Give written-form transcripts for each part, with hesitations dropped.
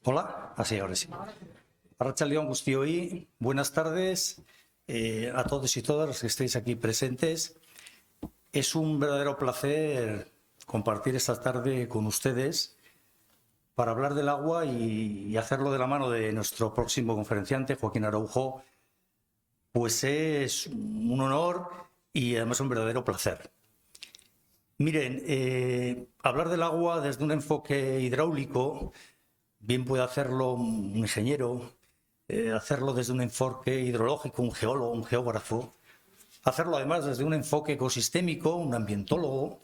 Hola, así, ahora sí. Arratsaldeon guztioi, buenas tardes a todos y todas los que estéis aquí presentes. Es un verdadero placer compartir esta tarde con ustedes para hablar del agua y hacerlo de la mano de nuestro próximo conferenciante, Joaquín Araujo. Pues es un honor y además un verdadero placer. Miren, hablar del agua desde un enfoque hidráulico, bien puede hacerlo un ingeniero, hacerlo desde un enfoque hidrológico, un geólogo, un geógrafo, hacerlo además desde un enfoque ecosistémico, un ambientólogo,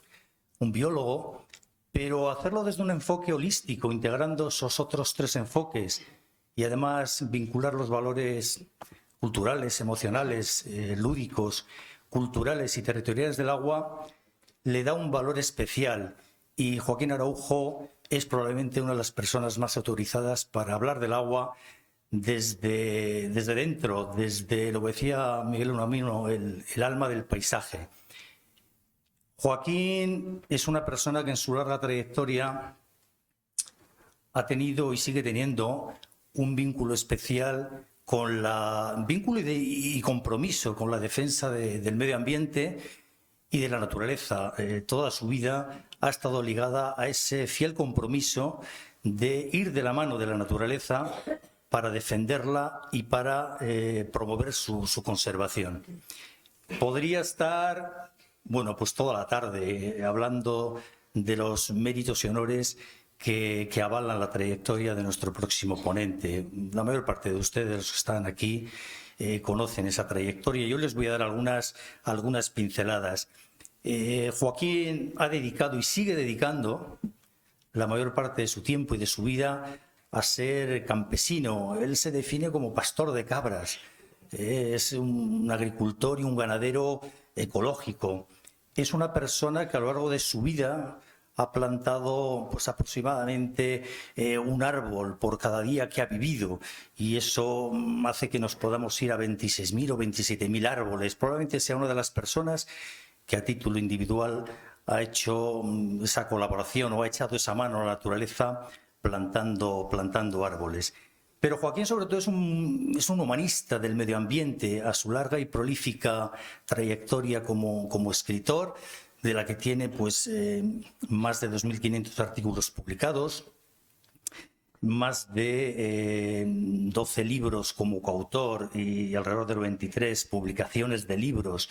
un biólogo, pero hacerlo desde un enfoque holístico, integrando esos otros tres enfoques y además vincular los valores culturales, emocionales, lúdicos, culturales y territoriales del agua, le da un valor especial. Y Joaquín Araujo es probablemente una de las personas más autorizadas para hablar del agua desde dentro, desde, lo decía Miguel Unamuno, el alma del paisaje. Joaquín es una persona que en su larga trayectoria ha tenido y sigue teniendo un vínculo especial con vínculo y compromiso con la defensa del medio ambiente y de la naturaleza. Toda su vida ha estado ligada a ese fiel compromiso de ir de la mano de la naturaleza para defenderla y para promover su conservación. Podría estar, bueno, pues toda la tarde hablando de los méritos y honores que avalan la trayectoria de nuestro próximo ponente. La mayor parte de ustedes, los que están aquí, conocen esa trayectoria. Yo les voy a dar algunas pinceladas. Joaquín ha dedicado y sigue dedicando la mayor parte de su tiempo y de su vida a ser campesino. Él se define como pastor de cabras. Es un agricultor y un ganadero ecológico. Es una persona que a lo largo de su vida ha plantado pues, aproximadamente un árbol por cada día que ha vivido, y eso hace que nos podamos ir a 26.000 o 27.000 árboles. Probablemente sea una de las personas que a título individual ha hecho esa colaboración o ha echado esa mano a la naturaleza plantando árboles. Pero Joaquín sobre todo es un humanista del medio ambiente. A su larga y prolífica trayectoria como escritor, de la que tiene pues, más de 2.500 artículos publicados, más de 12 libros como coautor y alrededor de 23 publicaciones de libros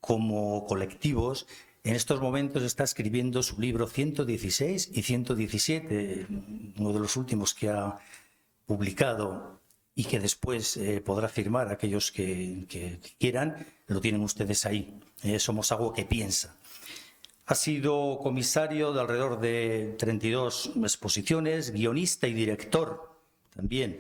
como colectivos. En estos momentos está escribiendo su libro 116 y 117, uno de los últimos que ha publicado y que después podrá firmar aquellos que quieran. Lo tienen ustedes ahí. Somos algo que piensa. Ha sido comisario de alrededor de 32 exposiciones, guionista y director también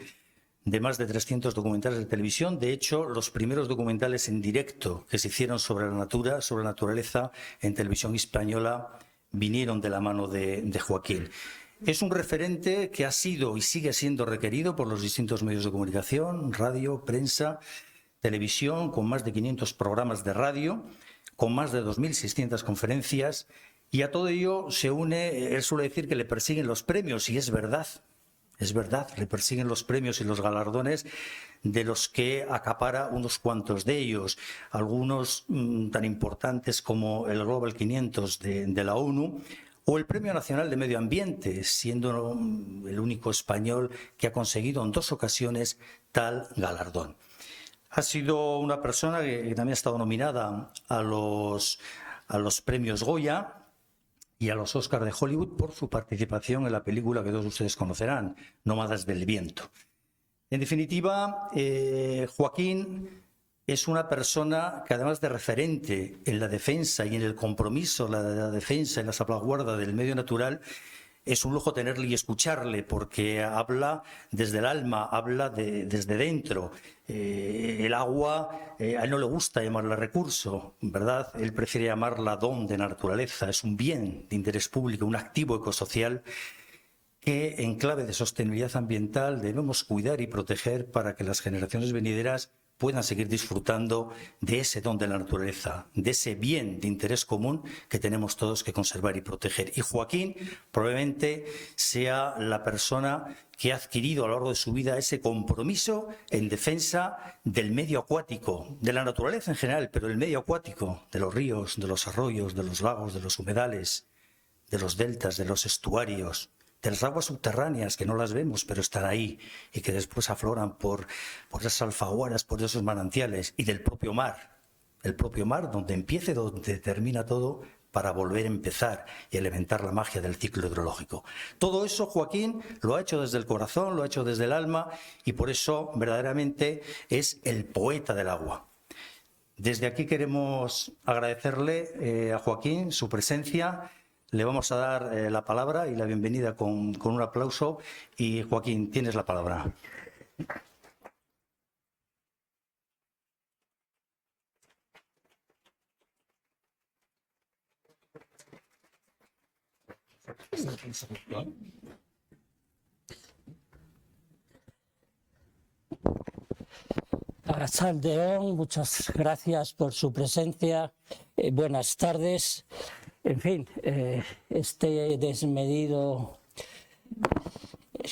de más de 300 documentales de televisión. De hecho, los primeros documentales en directo que se hicieron sobre la naturaleza en televisión española vinieron de la mano de Joaquín. Es un referente que ha sido y sigue siendo requerido por los distintos medios de comunicación, radio, prensa, televisión, con más de 500 programas de radio, con más de 2.600 conferencias, y a todo ello se une, él suele decir que le persiguen los premios, y es verdad, le persiguen los premios y los galardones, de los que acapara unos cuantos de ellos, algunos tan importantes como el Global 500 de la ONU, o el Premio Nacional de Medio Ambiente, siendo el único español que ha conseguido en 2 ocasiones tal galardón. Ha sido una persona que también ha estado nominada a los premios Goya y a los Oscars de Hollywood por su participación en la película que todos ustedes conocerán, Nómadas del Viento. En definitiva, Joaquín es una persona que, además de referente en la defensa y en el compromiso, la defensa y la salvaguarda del medio natural, es un lujo tenerle y escucharle, porque habla desde el alma, habla desde dentro. El agua, a él no le gusta llamarla recurso, ¿verdad? Él prefiere llamarla don de la naturaleza. Es un bien de interés público, un activo ecosocial que, en clave de sostenibilidad ambiental, debemos cuidar y proteger para que las generaciones venideras puedan seguir disfrutando de ese don de la naturaleza, de ese bien de interés común que tenemos todos que conservar y proteger. Y Joaquín probablemente sea la persona que ha adquirido a lo largo de su vida ese compromiso en defensa del medio acuático, de la naturaleza en general, pero el medio acuático, de los ríos, de los arroyos, de los lagos, de los humedales, de los deltas, de los estuarios, de las aguas subterráneas que no las vemos pero están ahí y que después afloran por esas alfaguaras, por esos manantiales, y del propio mar, el propio mar donde empieza y donde termina todo para volver a empezar y elementar la magia del ciclo hidrológico. Todo eso Joaquín lo ha hecho desde el corazón, lo ha hecho desde el alma, y por eso verdaderamente es el poeta del agua. Desde aquí queremos agradecerle a Joaquín su presencia. Le vamos a dar la palabra y la bienvenida con un aplauso. Y Joaquín, tienes la palabra. Arratsalde-on, muchas gracias por su presencia. Buenas tardes. En fin, este desmedido,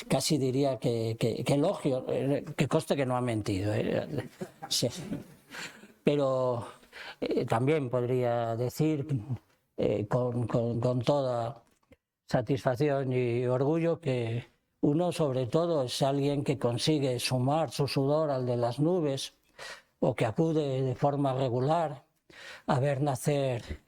casi diría que elogio, que conste que no ha mentido. Sí. Pero también podría decir con toda satisfacción y orgullo que uno, sobre todo, es alguien que consigue sumar su sudor al de las nubes, o que acude de forma regular a ver nacer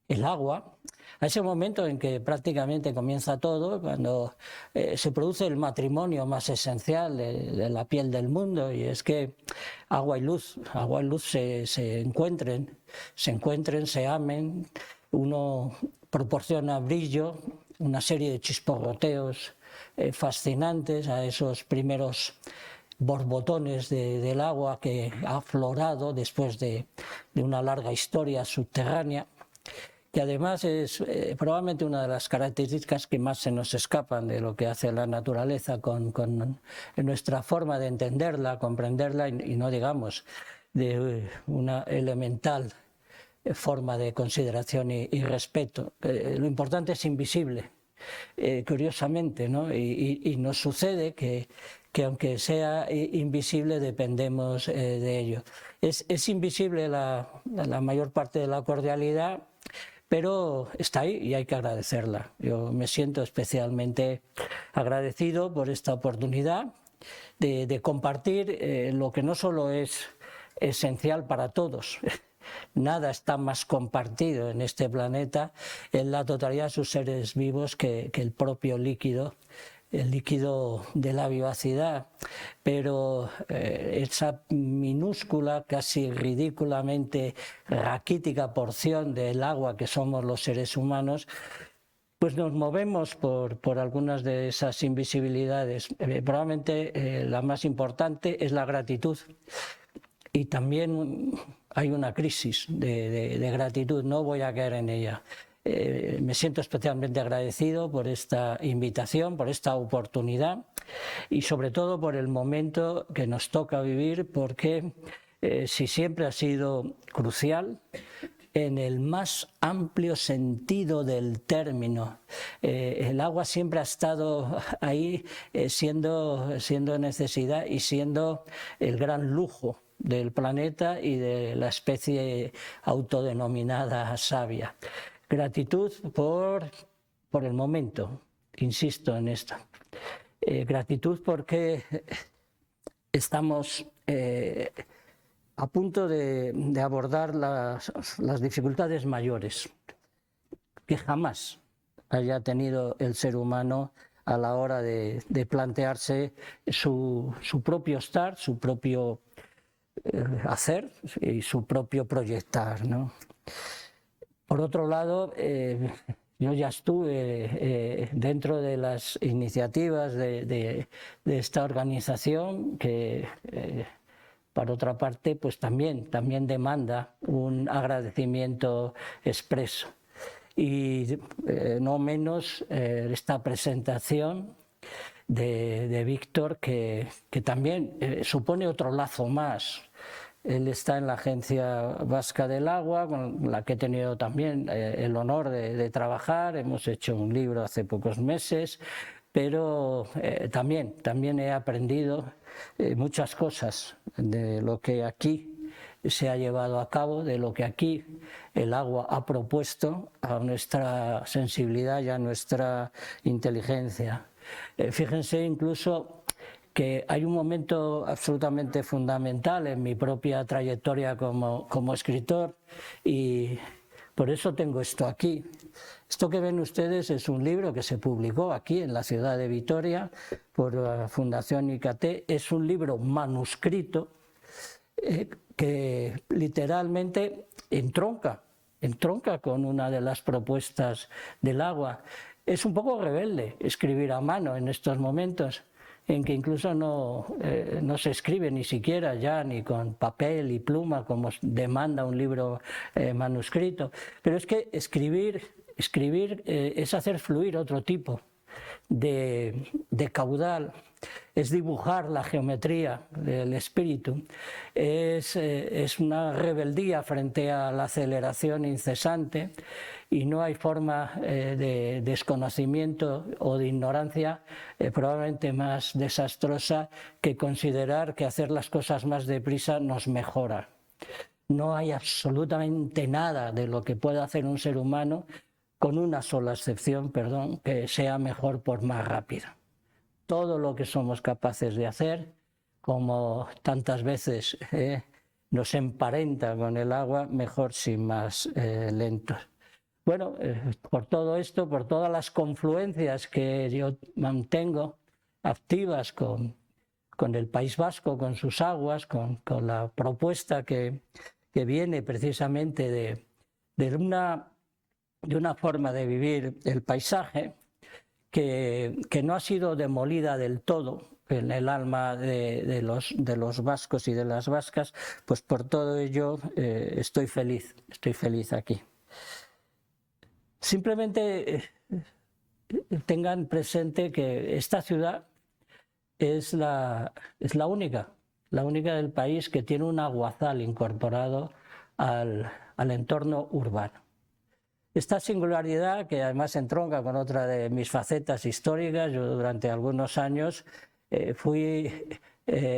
el agua, a ese momento en que prácticamente comienza todo, cuando se produce el matrimonio más esencial de la piel del mundo, y es que agua y luz se encuentren, se amen. Uno proporciona brillo, una serie de chisporroteos fascinantes a esos primeros borbotones del agua que ha aflorado después de una larga historia subterránea, que además es probablemente una de las características que más se nos escapan de lo que hace la naturaleza con nuestra forma de entenderla, comprenderla, y no digamos de una elemental forma de consideración y respeto. Lo importante es invisible, curiosamente, ¿no? Y nos sucede que aunque sea invisible dependemos de ello. Es invisible la mayor parte de la cordialidad, pero está ahí y hay que agradecerla. Yo me siento especialmente agradecido por esta oportunidad de compartir lo que no solo es esencial para todos. Nada está más compartido en este planeta, en la totalidad de sus seres vivos, que el propio líquido, el líquido de la vivacidad. Pero esa minúscula, casi ridículamente raquítica porción del agua que somos los seres humanos, pues nos movemos por algunas de esas invisibilidades. Probablemente la más importante es la gratitud. Y también hay una crisis de gratitud, no voy a caer en ella. Me siento especialmente agradecido por esta invitación, por esta oportunidad, y sobre todo por el momento que nos toca vivir, porque si siempre ha sido crucial, en el más amplio sentido del término, el agua siempre ha estado ahí, siendo necesidad y siendo el gran lujo del planeta y de la especie autodenominada sabia. Gratitud por el momento, insisto en esto. Gratitud porque estamos a punto de abordar las dificultades mayores que jamás haya tenido el ser humano a la hora de plantearse su propio estar, su propio hacer y su propio proyectar, ¿no? Por otro lado, yo ya estuve dentro de las iniciativas de esta organización que, por otra parte, pues también demanda un agradecimiento expreso. Y no menos esta presentación de Víctor, que también supone otro lazo más Él está en la Agencia Vasca del Agua, con la que he tenido también el honor de trabajar. Hemos hecho un libro hace pocos meses, pero también he aprendido muchas cosas de lo que aquí se ha llevado a cabo, de lo que aquí el agua ha propuesto a nuestra sensibilidad y a nuestra inteligencia. Fíjense incluso que hay un momento absolutamente fundamental en mi propia trayectoria como escritor, y por eso tengo esto aquí. Esto que ven ustedes es un libro que se publicó aquí en la ciudad de Vitoria por la Fundación IKT. Es un libro manuscrito que literalmente entronca con una de las propuestas del agua. Es un poco rebelde escribir a mano en estos momentos, en que incluso no se escribe ni siquiera ya ni con papel y pluma como demanda un libro manuscrito. Pero es que escribir es hacer fluir otro tipo de caudal, es dibujar la geometría del espíritu, es una rebeldía frente a la aceleración incesante, y no hay forma de desconocimiento o de ignorancia probablemente más desastrosa que considerar que hacer las cosas más deprisa nos mejora. No hay absolutamente nada de lo que pueda hacer un ser humano, con una sola excepción, que sea mejor por más rápido. Todo lo que somos capaces de hacer, como tantas veces nos emparenta con el agua, mejor si más lentos. Bueno, por todo esto, por todas las confluencias que yo mantengo activas con el País Vasco, con sus aguas, con la propuesta que viene precisamente de una forma de vivir el paisaje que no ha sido demolida del todo en el alma de los vascos y de las vascas, pues por todo ello estoy feliz aquí. Simplemente tengan presente que esta ciudad es la única del país que tiene un aguazal incorporado al entorno urbano. Esta singularidad, que además entronca con otra de mis facetas históricas, yo durante algunos años fui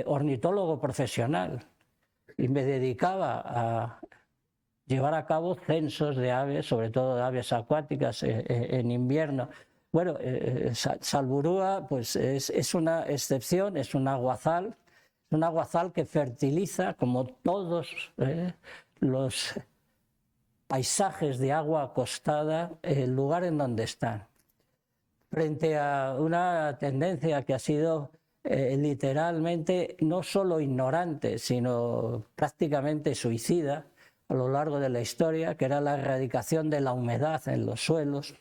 ornitólogo profesional y me dedicaba a llevar a cabo censos de aves, sobre todo de aves acuáticas en invierno. Bueno, Salburua pues es una excepción, es un aguazal que fertiliza, como todos los paisajes de agua acostada, el lugar en donde están. Frente a una tendencia que ha sido literalmente no solo ignorante, sino prácticamente suicida a lo largo de la historia, que era la erradicación de la humedad en los suelos,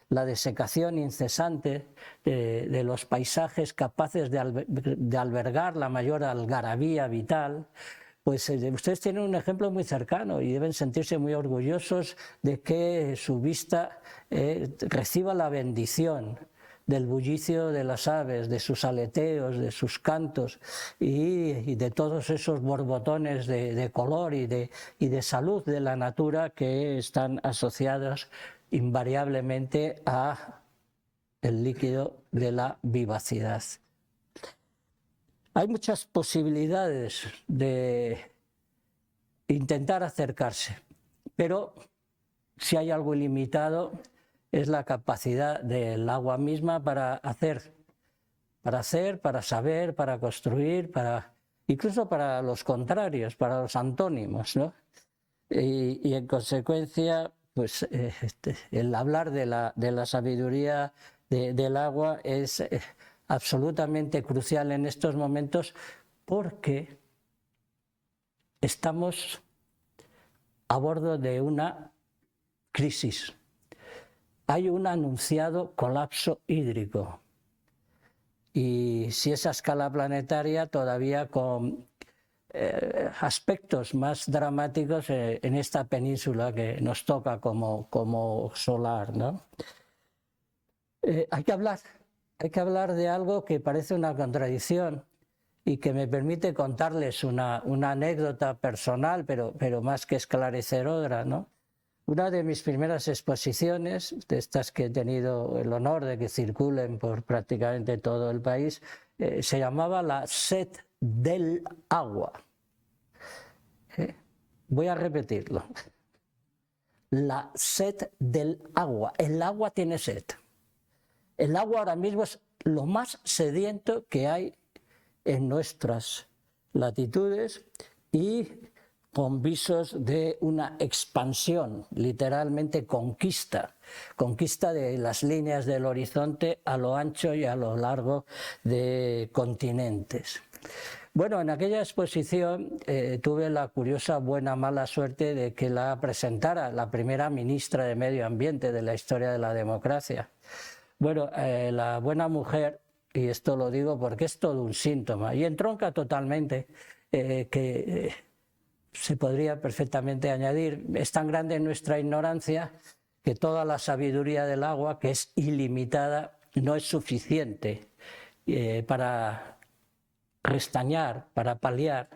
la desecación incesante de los paisajes capaces de albergar la mayor algarabía vital. Pues ustedes tienen un ejemplo muy cercano y deben sentirse muy orgullosos de que su vista reciba la bendición del bullicio de las aves, de sus aleteos, de sus cantos y de todos esos borbotones de color y de salud de la natura que están asociados invariablemente a el líquido de la vivacidad. Hay muchas posibilidades de intentar acercarse, pero si hay algo ilimitado es la capacidad del agua misma para hacer, para saber, para construir, incluso para los contrarios, para los antónimos, ¿no? Y en consecuencia, pues el hablar de la sabiduría del agua es absolutamente crucial en estos momentos, porque estamos a bordo de una crisis. Hay un anunciado colapso hídrico, y si es a escala planetaria, todavía con aspectos más dramáticos en esta península que nos toca como solar, ¿no? Hay que hablar de algo que parece una contradicción, y que me permite contarles una anécdota personal, pero más que esclarecedora, ¿no? Una de mis primeras exposiciones, de estas que he tenido el honor de que circulen por prácticamente todo el país, se llamaba La sed del agua. Voy a repetirlo. La sed del agua. El agua tiene sed. El agua ahora mismo es lo más sediento que hay en nuestras latitudes y con visos de una expansión, literalmente conquista de las líneas del horizonte a lo ancho y a lo largo de continentes. Bueno, en aquella exposición tuve la curiosa mala suerte de que la presentara la primera ministra de Medio Ambiente de la historia de la democracia. Bueno, la buena mujer, y esto lo digo porque es todo un síntoma, y entronca totalmente que se podría perfectamente añadir, es tan grande nuestra ignorancia que toda la sabiduría del agua, que es ilimitada, no es suficiente para restañar, para paliar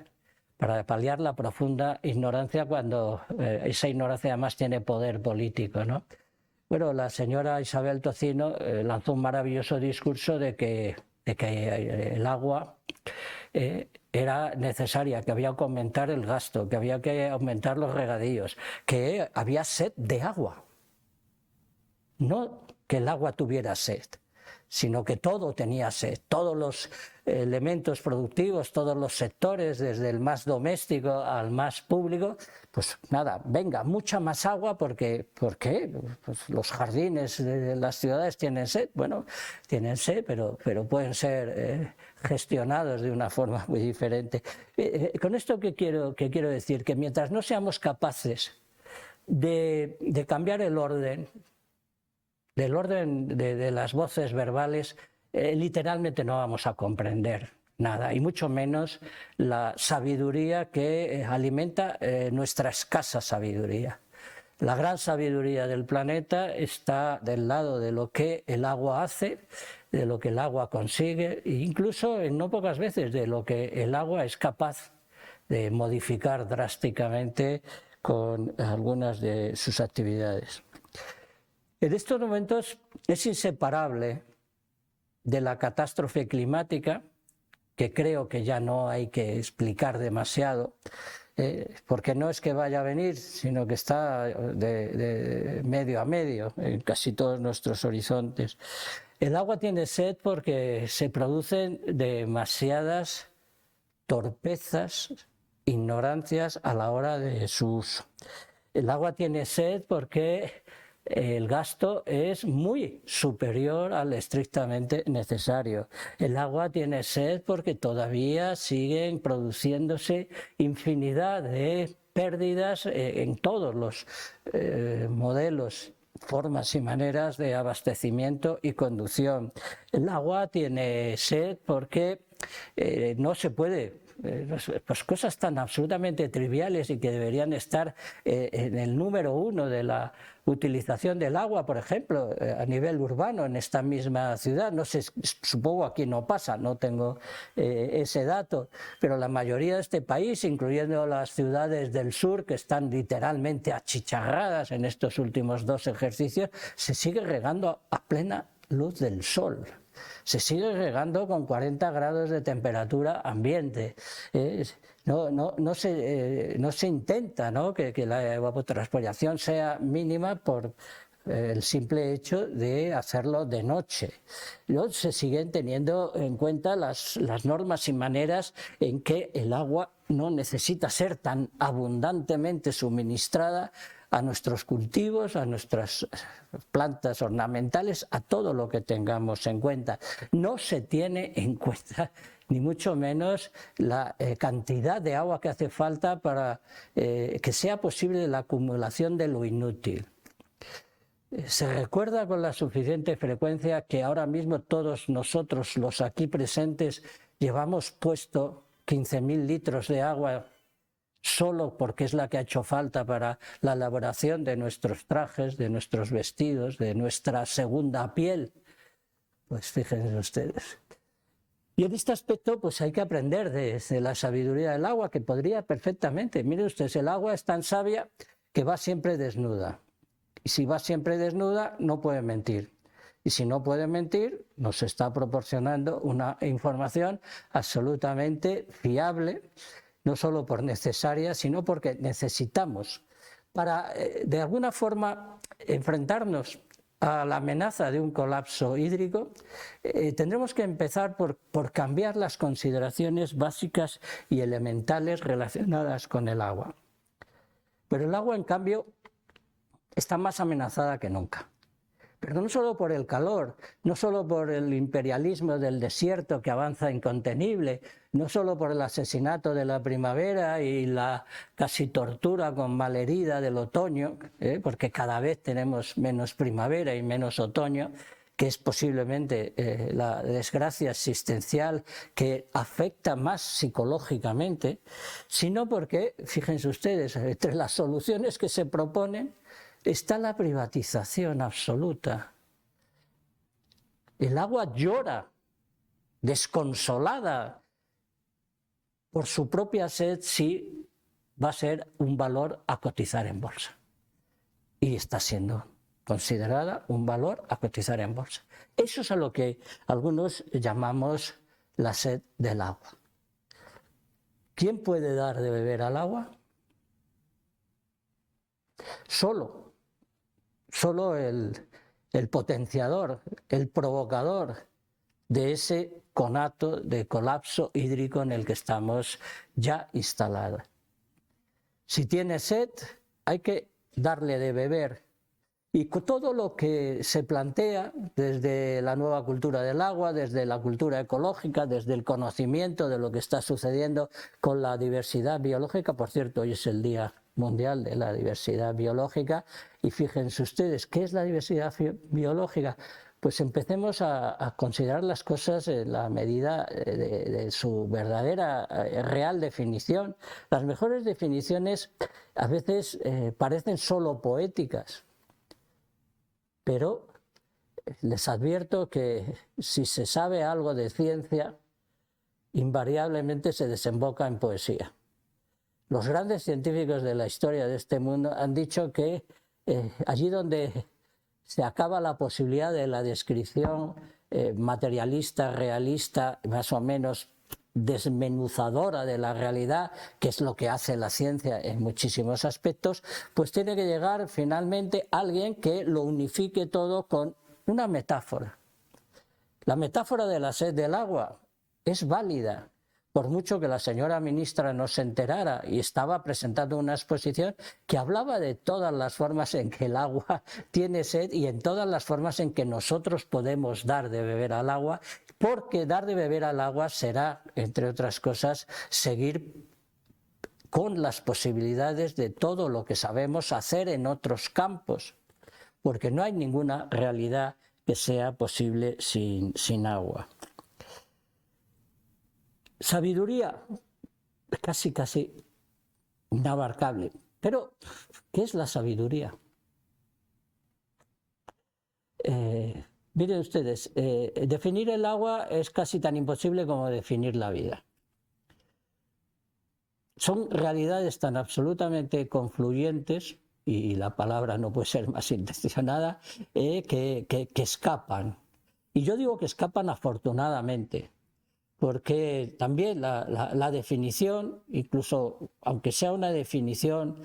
la profunda ignorancia, cuando esa ignorancia además tiene poder político, ¿no? Bueno, la señora Isabel Tocino lanzó un maravilloso discurso de que el agua era necesaria, que había que aumentar el gasto, que había que aumentar los regadíos, que había sed de agua. No que el agua tuviera sed, sino que todo tenía sed, todos los elementos productivos, todos los sectores, desde el más doméstico al más público, pues nada, venga, mucha más agua, porque ¿por qué? Pues los jardines de las ciudades tienen sed, bueno, tienen sed, pero pueden ser gestionados de una forma muy diferente. Con esto que quiero decir, que mientras no seamos capaces de cambiar el orden, de las voces verbales, literalmente no vamos a comprender nada, y mucho menos la sabiduría que alimenta nuestra escasa sabiduría. La gran sabiduría del planeta está del lado de lo que el agua hace, de lo que el agua consigue, e incluso en no pocas veces de lo que el agua es capaz de modificar drásticamente con algunas de sus actividades. En estos momentos es inseparable de la catástrofe climática, que creo que ya no hay que explicar demasiado, porque no es que vaya a venir, sino que está de medio a medio en casi todos nuestros horizontes. El agua tiene sed porque se producen demasiadas torpezas, ignorancias a la hora de su uso. El agua tiene sed porque el gasto es muy superior al estrictamente necesario. El agua tiene sed porque todavía siguen produciéndose infinidad de pérdidas en todos los modelos, formas y maneras de abastecimiento y conducción. El agua tiene sed porque no se puede, pues cosas tan absolutamente triviales y que deberían estar en el número uno de la utilización del agua, por ejemplo, a nivel urbano en esta misma ciudad. No sé, supongo aquí no pasa, no tengo ese dato, pero la mayoría de este país, incluyendo las ciudades del sur, que están literalmente achicharradas en estos últimos 2 ejercicios, se sigue regando a plena luz del sol. Se sigue regando con 40 grados de temperatura ambiente. No se intenta, ¿no?, que la evapotranspiración sea mínima por el simple hecho de hacerlo de noche. ¿No? Se siguen teniendo en cuenta las normas y maneras en que el agua no necesita ser tan abundantemente suministrada a nuestros cultivos, a nuestras plantas ornamentales, a todo lo que tengamos en cuenta. No se tiene en cuenta ni mucho menos la cantidad de agua que hace falta para que sea posible la acumulación de lo inútil. Se recuerda con la suficiente frecuencia que ahora mismo todos nosotros, los aquí presentes, llevamos puesto 15.000 litros de agua solo porque es la que ha hecho falta para la elaboración de nuestros trajes, de nuestros vestidos, de nuestra segunda piel. Pues fíjense ustedes. Y en este aspecto pues hay que aprender de la sabiduría del agua, que podría perfectamente. Miren ustedes, el agua es tan sabia que va siempre desnuda. Y si va siempre desnuda, no puede mentir. Y si no puede mentir, nos está proporcionando una información absolutamente fiable, no solo por necesaria, sino porque necesitamos para, de alguna forma, enfrentarnos a la amenaza de un colapso hídrico, tendremos que empezar por cambiar las consideraciones básicas y elementales relacionadas con el agua. Pero el agua, en cambio, está más amenazada que nunca. Pero no solo por el calor, no solo por el imperialismo del desierto que avanza incontenible, no solo por el asesinato de la primavera y la casi tortura con malherida del otoño, porque cada vez tenemos menos primavera y menos otoño, que es posiblemente la desgracia existencial que afecta más psicológicamente, sino porque, fíjense ustedes, entre las soluciones que se proponen está la privatización absoluta. El agua llora, desconsolada por su propia sed, si va a ser un valor a cotizar en bolsa. Y está siendo considerada un valor a cotizar en bolsa. Eso es a lo que algunos llamamos la sed del agua. ¿Quién puede dar de beber al agua? Solo el potenciador, el provocador de ese conato de colapso hídrico en el que estamos ya instalados. Si tiene sed, hay que darle de beber. Y todo lo que se plantea desde la nueva cultura del agua, desde la cultura ecológica, desde el conocimiento de lo que está sucediendo con la diversidad biológica, por cierto, hoy es el Día Mundial de la Diversidad Biológica, y fíjense ustedes, ¿qué es la diversidad biológica? Pues empecemos a considerar las cosas en la medida de su verdadera, real definición. Las mejores definiciones a veces parecen solo poéticas, pero les advierto que si se sabe algo de ciencia, invariablemente se desemboca en poesía. Los grandes científicos de la historia de este mundo han dicho que allí donde se acaba la posibilidad de la descripción materialista, realista, más o menos desmenuzadora de la realidad, que es lo que hace la ciencia en muchísimos aspectos, pues tiene que llegar finalmente alguien que lo unifique todo con una metáfora. La metáfora de la sed del agua es válida, por mucho que la señora ministra no se enterara, y estaba presentando una exposición que hablaba de todas las formas en que el agua tiene sed y en todas las formas en que nosotros podemos dar de beber al agua, porque dar de beber al agua será, entre otras cosas, seguir con las posibilidades de todo lo que sabemos hacer en otros campos, porque no hay ninguna realidad que sea posible sin agua. Sabiduría, casi inabarcable. Pero, ¿qué es la sabiduría? Miren ustedes, definir el agua es casi tan imposible como definir la vida. Son realidades tan absolutamente confluyentes, y la palabra no puede ser más intencionada, que escapan. Y yo digo que escapan afortunadamente, porque también la definición, incluso aunque sea una definición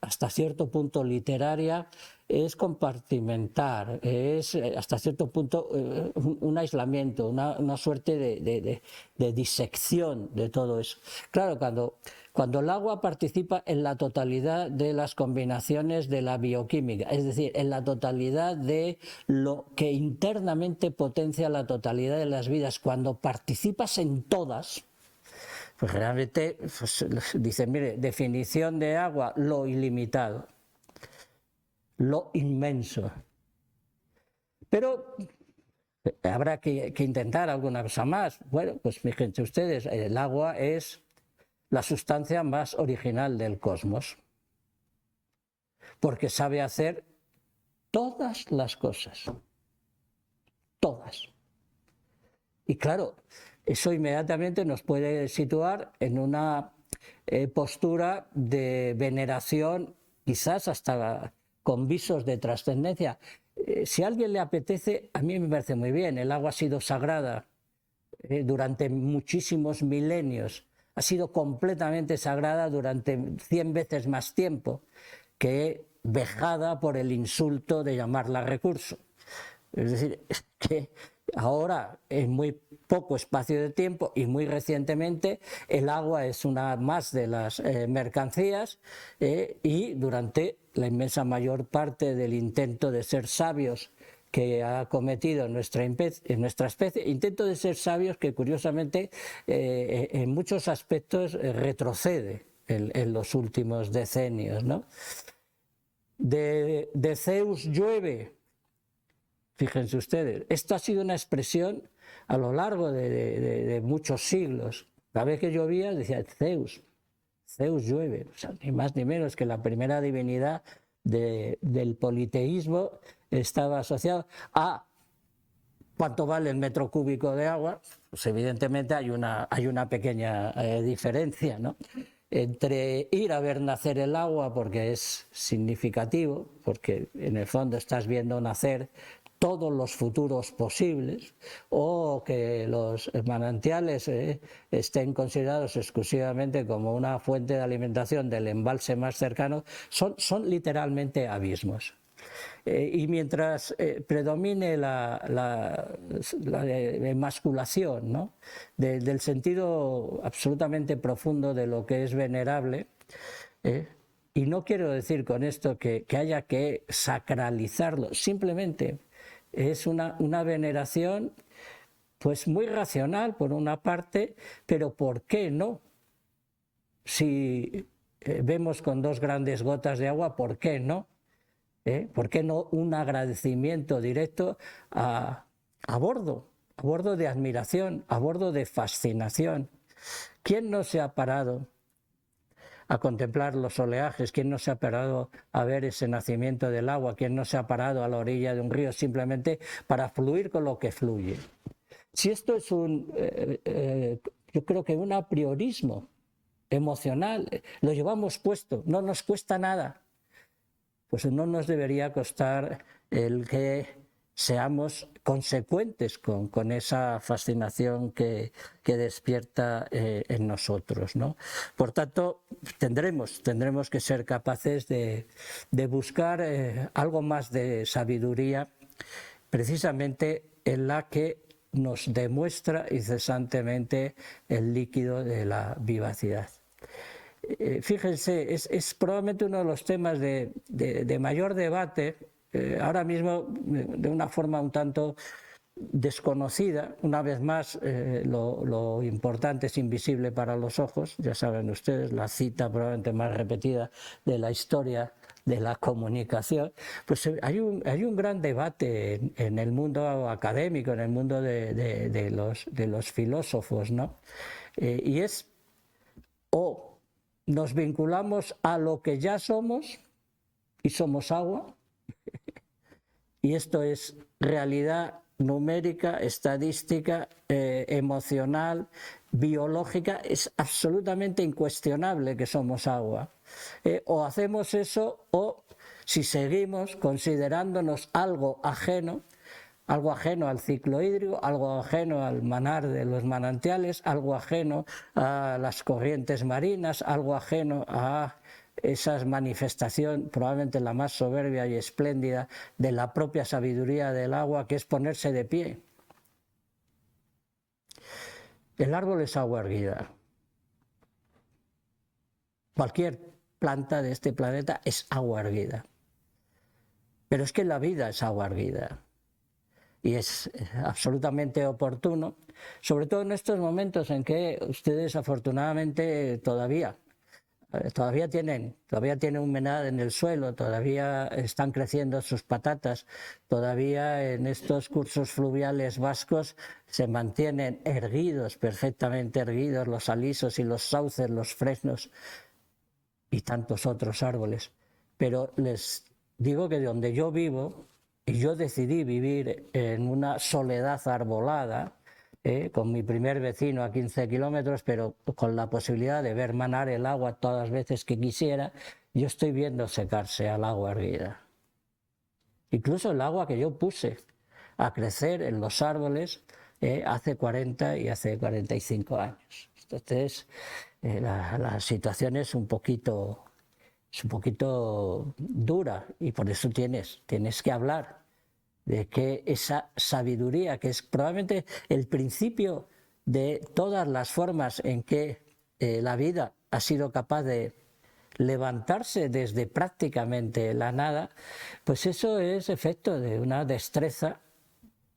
hasta cierto punto literaria, es compartimentar, es hasta cierto punto un aislamiento, una suerte de disección de todo eso. Claro, cuando el agua participa en la totalidad de las combinaciones de la bioquímica, es decir, en la totalidad de lo que internamente potencia la totalidad de las vidas, cuando participas en todas, pues realmente pues, dicen, mire, definición de agua, lo ilimitado, lo inmenso. Pero habrá que intentar alguna cosa más. Bueno, pues fíjense ustedes, el agua es la sustancia más original del cosmos, porque sabe hacer todas las cosas, todas. Y claro, Eso inmediatamente nos puede situar en una postura de veneración, quizás hasta con visos de trascendencia. Si a alguien le apetece, a mí me parece muy bien, el agua ha sido sagrada durante muchísimos milenios, ha sido completamente sagrada durante 100 veces más tiempo que vejada por el insulto de llamarla recurso. Es decir, que ahora, en muy poco espacio de tiempo y muy recientemente, el agua es una más de las mercancías y durante la inmensa mayor parte del intento de ser sabios que ha cometido nuestra especie, intento de ser sabios que curiosamente en muchos aspectos retrocede en los últimos decenios, ¿no? De Zeus llueve. Fíjense ustedes, esto ha sido una expresión a lo largo de muchos siglos. Cada vez que llovía decía Zeus llueve, o sea, ni más ni menos que la primera divinidad del politeísmo estaba asociado a cuánto vale el metro cúbico de agua. Pues evidentemente hay una pequeña diferencia, ¿no?, entre ir a ver nacer el agua, porque es significativo, porque en el fondo estás viendo nacer todos los futuros posibles, o que los manantiales estén considerados exclusivamente como una fuente de alimentación del embalse más cercano, son literalmente abismos. Y mientras predomine la emasculación, ¿no?, del sentido absolutamente profundo de lo que es venerable, y no quiero decir con esto que haya que sacralizarlo, simplemente es una veneración pues muy racional por una parte, pero ¿por qué no? Si vemos con dos grandes gotas de agua, ¿por qué no? ¿Por qué no un agradecimiento directo a bordo de admiración, a bordo de fascinación? ¿Quién no se ha parado a contemplar los oleajes? ¿Quién no se ha parado a ver ese nacimiento del agua? ¿Quién no se ha parado a la orilla de un río simplemente para fluir con lo que fluye? Si esto es yo creo que un apriorismo emocional, lo llevamos puesto, no nos cuesta nada, pues no nos debería costar el que seamos consecuentes con esa fascinación que despierta en nosotros, ¿no? Por tanto, tendremos que ser capaces de buscar algo más de sabiduría, precisamente en la que nos demuestra incesantemente el líquido de la vivacidad. Fíjense, es probablemente uno de los temas de mayor debate, ahora mismo de una forma un tanto desconocida. Una vez más, lo importante es invisible para los ojos, ya saben ustedes, la cita probablemente más repetida de la historia de la comunicación. Pues hay un gran debate en el mundo académico, en el mundo de los filósofos, ¿no? Y es o nos vinculamos a lo que ya somos y somos agua, y esto es realidad numérica, estadística, emocional, biológica, es absolutamente incuestionable que somos agua. O hacemos eso, o si seguimos considerándonos algo ajeno al ciclo hídrico, algo ajeno al manar de los manantiales, algo ajeno a las corrientes marinas, algo ajeno a esa manifestación, probablemente la más soberbia y espléndida de la propia sabiduría del agua, que es ponerse de pie. El árbol es agua erguida. Cualquier planta de este planeta es agua erguida. Pero es que la vida es agua erguida. Y es absolutamente oportuno, sobre todo en estos momentos en que ustedes afortunadamente todavía tienen humedad en el suelo, todavía están creciendo sus patatas, todavía en estos cursos fluviales vascos se mantienen erguidos, perfectamente erguidos, los alisos y los sauces, los fresnos y tantos otros árboles. Pero les digo que de donde yo vivo, y yo decidí vivir en una soledad arbolada, con mi primer vecino a 15 kilómetros, pero con la posibilidad de ver manar el agua todas las veces que quisiera, yo estoy viendo secarse al agua erguida. Incluso el agua que yo puse a crecer en los árboles hace 40 y hace 45 años. Entonces, la situación es un poquito dura, y por eso tienes que hablar de que esa sabiduría, que es probablemente el principio de todas las formas en que la vida ha sido capaz de levantarse desde prácticamente la nada, pues eso es efecto de una destreza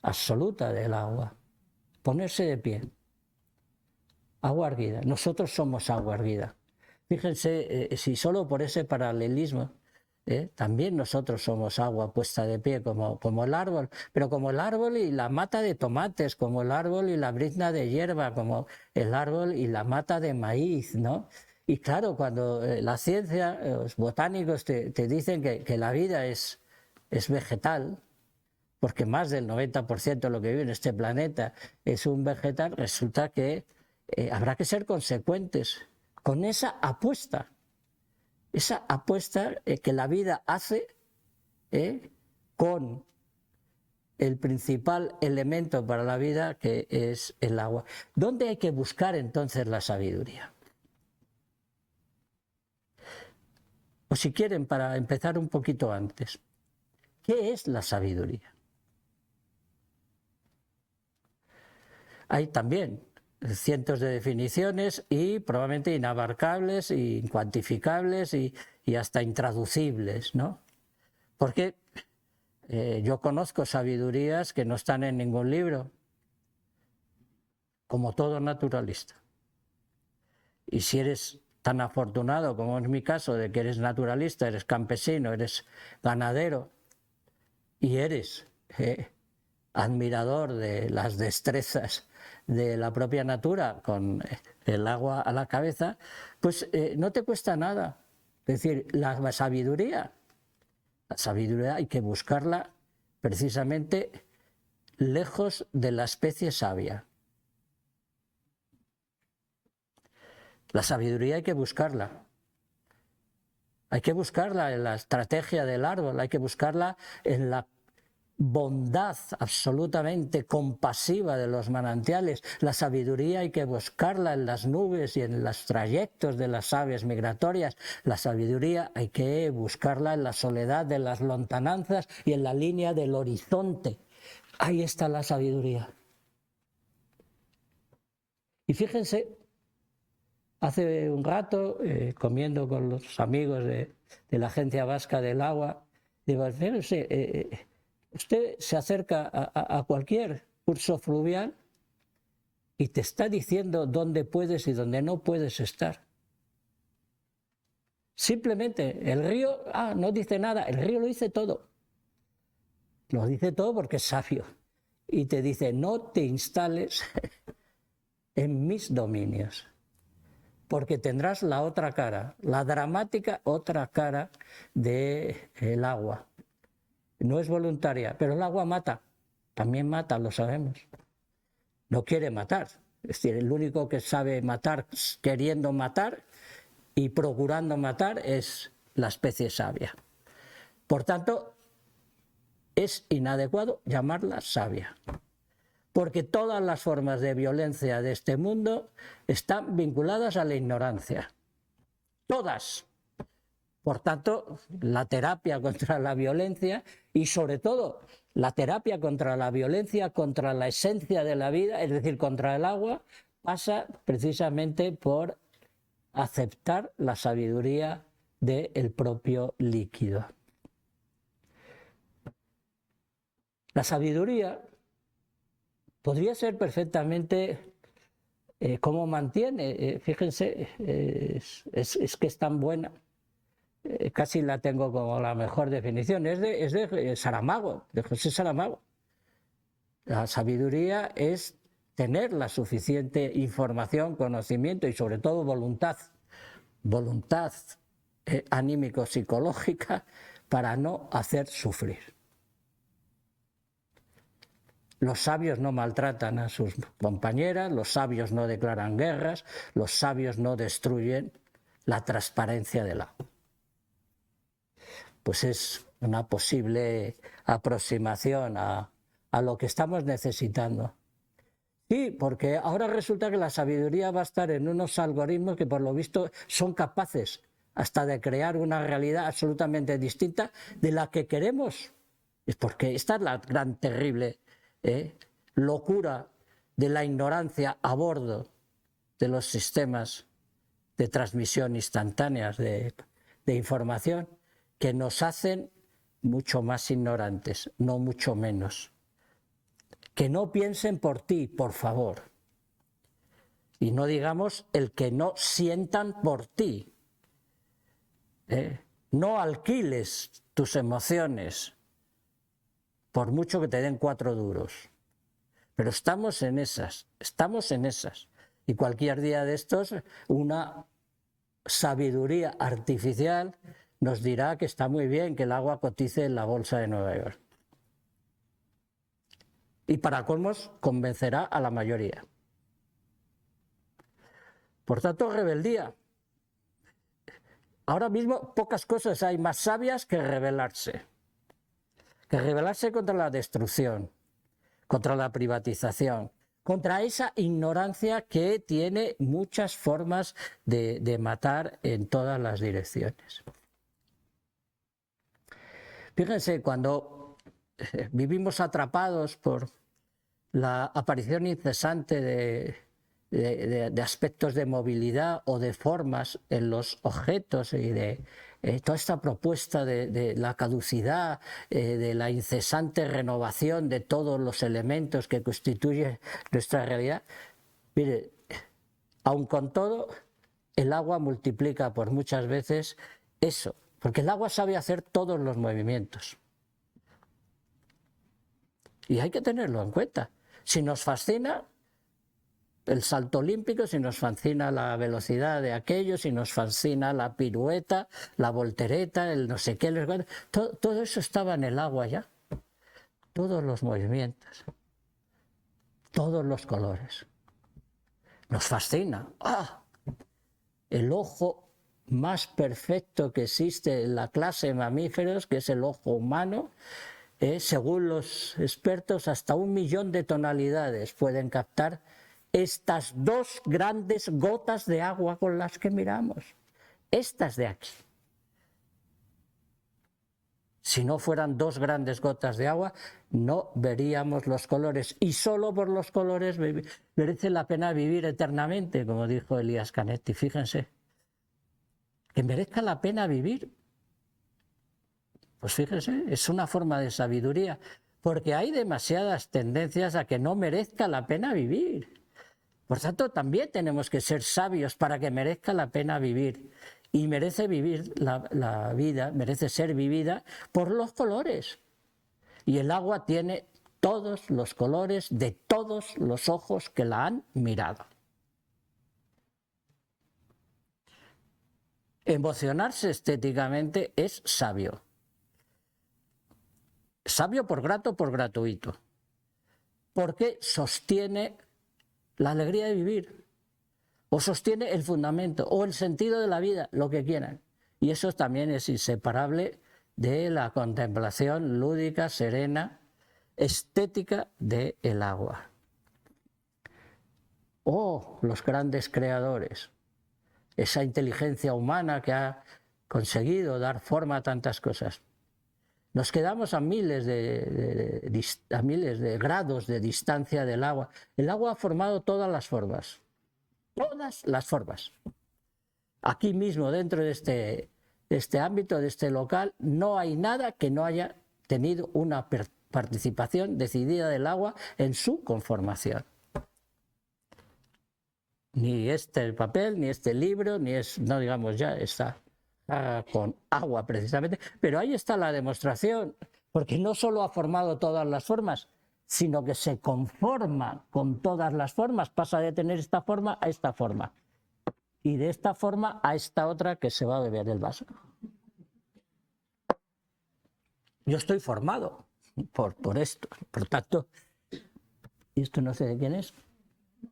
absoluta del agua. Ponerse de pie. Agua erguida. Nosotros somos agua erguida. Fíjense, si solo por ese paralelismo, también nosotros somos agua puesta de pie, como el árbol, pero como el árbol y la mata de tomates, como el árbol y la brizna de hierba, como el árbol y la mata de maíz, ¿no? Y claro, cuando la ciencia, los botánicos te dicen que la vida es vegetal, porque más del 90% de lo que vive en este planeta es un vegetal, resulta que habrá que ser consecuentes con esa apuesta que la vida hace con el principal elemento para la vida, que es el agua. ¿Dónde hay que buscar entonces la sabiduría? O si quieren, para empezar un poquito antes, ¿qué es la sabiduría? Hay también cientos de definiciones y probablemente inabarcables, incuantificables y hasta intraducibles, ¿no? Porque yo conozco sabidurías que no están en ningún libro, como todo naturalista. Y si eres tan afortunado como es mi caso, de que eres naturalista, eres campesino, eres ganadero y eres admirador de las destrezas de la propia natura con el agua a la cabeza, pues no te cuesta nada. Es decir, la sabiduría hay que buscarla precisamente lejos de la especie sabia. La sabiduría hay que buscarla. Hay que buscarla en la estrategia del árbol, hay que buscarla en la bondad absolutamente compasiva de los manantiales. La sabiduría hay que buscarla en las nubes y en los trayectos de las aves migratorias. La sabiduría hay que buscarla en la soledad de las lontananzas y en la línea del horizonte. Ahí está la sabiduría. Y fíjense, hace un rato, comiendo con los amigos de la Agencia Vasca del Agua, digo, fíjense, usted se acerca a cualquier curso fluvial y te está diciendo dónde puedes y dónde no puedes estar. Simplemente el río no dice nada, el río lo dice todo. Lo dice todo porque es sabio. Y te dice, no te instales en mis dominios, porque tendrás la otra cara, la dramática otra cara del agua. No es voluntaria, pero el agua mata, también mata, lo sabemos. No quiere matar, es decir, el único que sabe matar queriendo matar y procurando matar es la especie sabia. Por tanto, es inadecuado llamarla sabia, porque todas las formas de violencia de este mundo están vinculadas a la ignorancia. Todas. Por tanto, la terapia contra la violencia y sobre todo la terapia contra la violencia, contra la esencia de la vida, es decir, contra el agua, pasa precisamente por aceptar la sabiduría del propio líquido. La sabiduría podría ser perfectamente cómo mantiene, fíjense, es que es tan buena. Casi la tengo como la mejor definición, es de Saramago, de José Saramago. La sabiduría es tener la suficiente información, conocimiento y sobre todo voluntad anímico-psicológica para no hacer sufrir. Los sabios no maltratan a sus compañeras, los sabios no declaran guerras, los sabios no destruyen la transparencia del agua. Pues es una posible aproximación a lo que estamos necesitando. Sí, porque ahora resulta que la sabiduría va a estar en unos algoritmos que por lo visto son capaces hasta de crear una realidad absolutamente distinta de la que queremos. Es porque esta es la gran, terrible locura de la ignorancia a bordo de los sistemas de transmisión instantáneas de información, que nos hacen mucho más ignorantes, no mucho menos. Que no piensen por ti, por favor. Y no digamos el que no sientan por ti. No alquiles tus emociones, por mucho que te den 4 duros. Pero estamos en esas. Y cualquier día de estos, una sabiduría artificial nos dirá que está muy bien que el agua cotice en la bolsa de Nueva York. Y para colmos, convencerá a la mayoría. Por tanto, rebeldía. Ahora mismo pocas cosas hay más sabias que rebelarse. Que rebelarse contra la destrucción, contra la privatización, contra esa ignorancia que tiene muchas formas de matar en todas las direcciones. Fíjense, cuando vivimos atrapados por la aparición incesante de aspectos de movilidad o de formas en los objetos y de toda esta propuesta de la caducidad, de la incesante renovación de todos los elementos que constituyen nuestra realidad, mire, aun con todo, el agua multiplica por muchas veces eso, porque el agua sabe hacer todos los movimientos. Y hay que tenerlo en cuenta. Si nos fascina el salto olímpico, si nos fascina la velocidad de aquello, si nos fascina la pirueta, la voltereta, el no sé qué, todo eso estaba en el agua ya. Todos los movimientos, todos los colores. Nos fascina. ¡Ah! El ojo más perfecto que existe en la clase de mamíferos, que es el ojo humano, según los expertos, hasta 1 millón de tonalidades pueden captar estas 2 grandes gotas de agua con las que miramos. Estas de aquí. Si no fueran 2 grandes gotas de agua, no veríamos los colores. Y solo por los colores merece la pena vivir eternamente, como dijo Elías Canetti. Fíjense. Que merezca la pena vivir. Pues fíjense, es una forma de sabiduría. Porque hay demasiadas tendencias a que no merezca la pena vivir. Por tanto, también tenemos que ser sabios para que merezca la pena vivir. Y merece vivir la vida, merece ser vivida por los colores. Y el agua tiene todos los colores de todos los ojos que la han mirado. Emocionarse estéticamente es sabio. Sabio por grato, por gratuito. Porque sostiene la alegría de vivir. O sostiene el fundamento, o el sentido de la vida, lo que quieran. Y eso también es inseparable de la contemplación lúdica, serena, estética del agua. Oh, los grandes creadores. Esa inteligencia humana que ha conseguido dar forma a tantas cosas. Nos quedamos a miles de grados de distancia del agua. El agua ha formado todas las formas. Todas las formas. Aquí mismo, dentro de este ámbito, de este local, no hay nada que no haya tenido una participación decidida del agua en su conformación. Ni este papel, ni este libro, ni no digamos ya, está con agua precisamente, pero ahí está la demostración, porque no solo ha formado todas las formas, sino que se conforma con todas las formas, pasa de tener esta forma a esta forma, y de esta forma a esta otra que se va a beber el vaso. Yo estoy formado por esto, por tanto, ¿y esto no sé de quién es?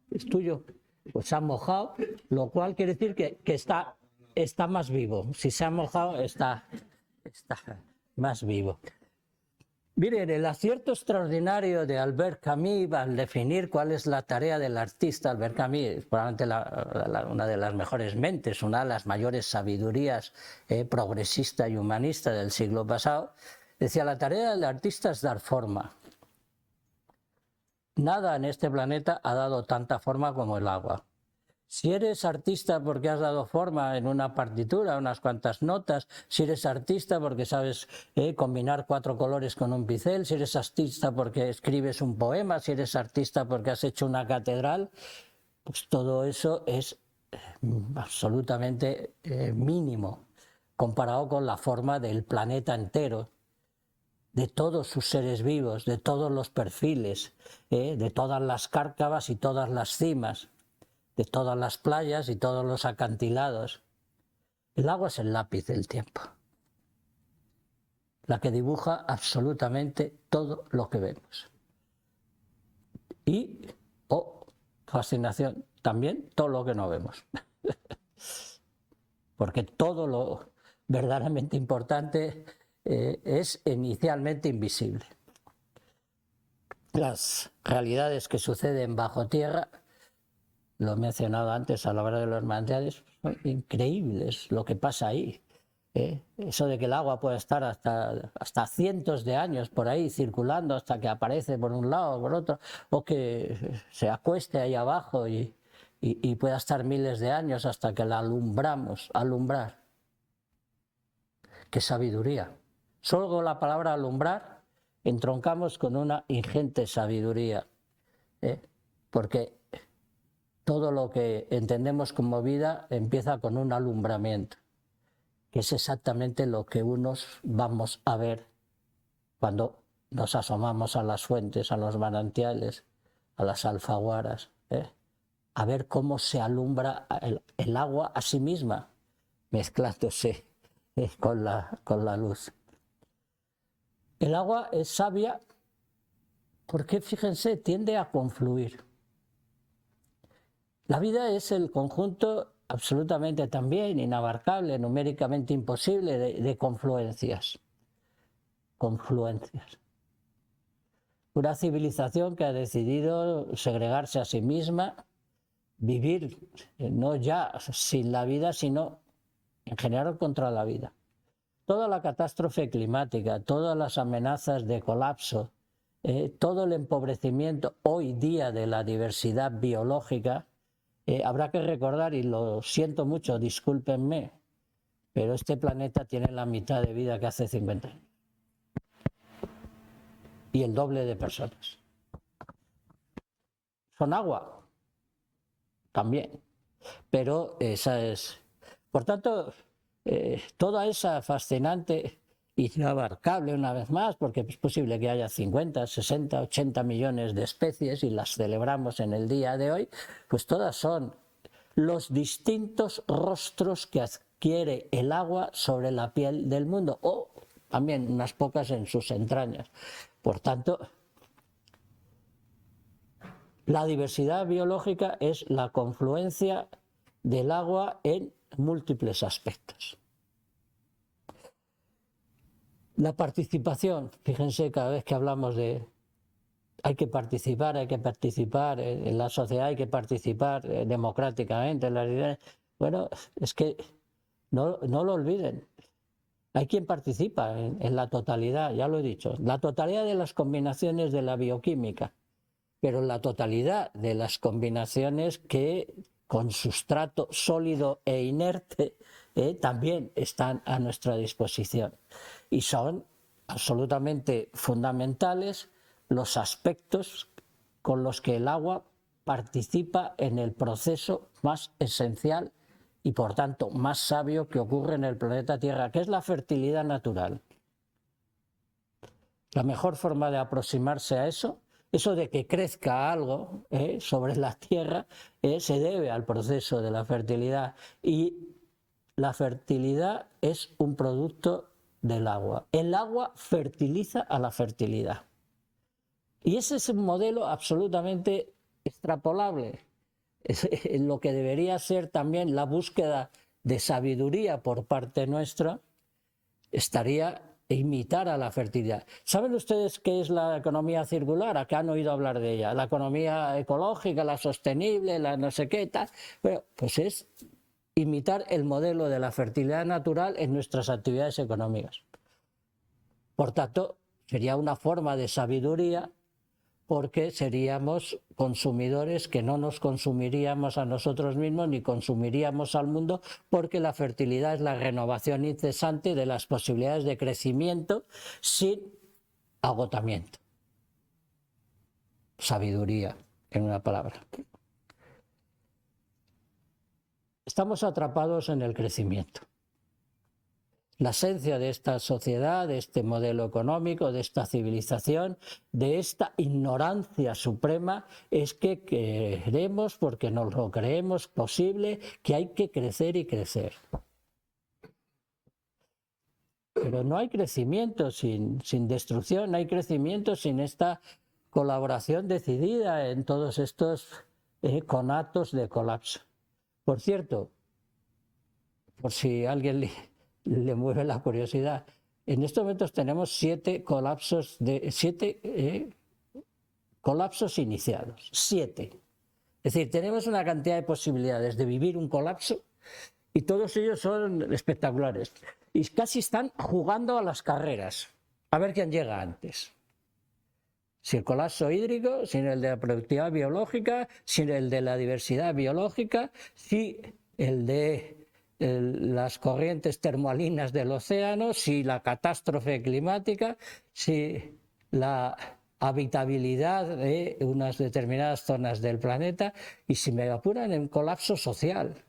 ¿Es tuyo? Pues se ha mojado, lo cual quiere decir que está más vivo. Si se ha mojado, está más vivo. Miren, el acierto extraordinario de Albert Camus al definir cuál es la tarea del artista. Albert Camus es probablemente una de las mejores mentes, una de las mayores sabidurías progresista y humanista del siglo pasado. Decía, la tarea del artista es dar forma. Nada en este planeta ha dado tanta forma como el agua. Si eres artista porque has dado forma en una partitura, unas cuantas notas, si eres artista porque sabes combinar 4 colores con un pincel, si eres artista porque escribes un poema, si eres artista porque has hecho una catedral, pues todo eso es absolutamente mínimo comparado con la forma del planeta entero, de todos sus seres vivos, de todos los perfiles, de todas las cárcavas y todas las cimas, de todas las playas y todos los acantilados. El agua es el lápiz del tiempo, la que dibuja absolutamente todo lo que vemos. Y, fascinación, también todo lo que no vemos. Porque todo lo verdaderamente importante es inicialmente invisible. Las realidades que suceden bajo tierra, lo he mencionado antes a la hora de los manantiales, son increíbles lo que pasa ahí. Eso de que el agua puede estar hasta cientos de años por ahí circulando hasta que aparece por un lado o por otro, o que se acueste ahí abajo y pueda estar miles de años hasta que la alumbrar. ¡Qué sabiduría! Solo con la palabra alumbrar entroncamos con una ingente sabiduría, porque todo lo que entendemos como vida empieza con un alumbramiento, que es exactamente lo que unos vamos a ver cuando nos asomamos a las fuentes, a los manantiales, a las alfaguaras, a ver cómo se alumbra el agua a sí misma, mezclándose con la luz. El agua es sabia porque, fíjense, tiende a confluir. La vida es el conjunto absolutamente también inabarcable, numéricamente imposible de confluencias. Una civilización que ha decidido segregarse a sí misma, vivir no ya sin la vida, sino en general contra la vida. Toda la catástrofe climática, todas las amenazas de colapso, todo el empobrecimiento hoy día de la diversidad biológica, habrá que recordar, y lo siento mucho, discúlpenme, pero este planeta tiene la mitad de vida que hace 50 años. Y el doble de personas. Son agua, también, pero esa es... Por tanto, toda esa fascinante y inabarcable, una vez más, porque es posible que haya 50, 60, 80 millones de especies y las celebramos en el día de hoy, pues todas son los distintos rostros que adquiere el agua sobre la piel del mundo, o también unas pocas en sus entrañas. Por tanto, la diversidad biológica es la confluencia del agua en múltiples aspectos. La participación, fíjense, cada vez que hablamos de hay que participar en la sociedad, hay que participar democráticamente en las ideas. Bueno, es que no lo olviden. Hay quien participa en la totalidad, ya lo he dicho, la totalidad de las combinaciones de la bioquímica, pero la totalidad de las combinaciones que con sustrato sólido e inerte también están a nuestra disposición. Y son absolutamente fundamentales los aspectos con los que el agua participa en el proceso más esencial y por tanto más sabio que ocurre en el planeta Tierra, que es la fertilidad natural. La mejor forma de aproximarse a eso de que crezca algo sobre la Tierra, se debe al proceso de la fertilidad, y la fertilidad es un producto del agua. El agua fertiliza a la fertilidad. Y ese es un modelo absolutamente extrapolable. Es lo que debería ser también la búsqueda de sabiduría por parte nuestra, estaría imitar a la fertilidad. ¿Saben ustedes qué es la economía circular? ¿A qué han oído hablar de ella? La economía ecológica, la sostenible, la no sé qué, tal. Bueno, pues es imitar el modelo de la fertilidad natural en nuestras actividades económicas. Por tanto, sería una forma de sabiduría, porque seríamos consumidores que no nos consumiríamos a nosotros mismos ni consumiríamos al mundo, porque la fertilidad es la renovación incesante de las posibilidades de crecimiento sin agotamiento. Sabiduría, en una palabra. Estamos atrapados en el crecimiento. La esencia de esta sociedad, de este modelo económico, de esta civilización, de esta ignorancia suprema, es que queremos, porque nos lo creemos posible, que hay que crecer y crecer. Pero no hay crecimiento sin destrucción, no hay crecimiento sin esta colaboración decidida en todos estos conatos de colapso. Por cierto, por si alguien le mueve la curiosidad, en estos momentos tenemos 7 colapsos iniciados, 7. Es decir, tenemos una cantidad de posibilidades de vivir un colapso y todos ellos son espectaculares. Y casi están jugando a las carreras, a ver quién llega antes. Si el colapso hídrico, si el de la productividad biológica, si el de la diversidad biológica, si el de las corrientes termoalinas del océano, si la catástrofe climática, si la habitabilidad de unas determinadas zonas del planeta, y si me apuran, en colapso social.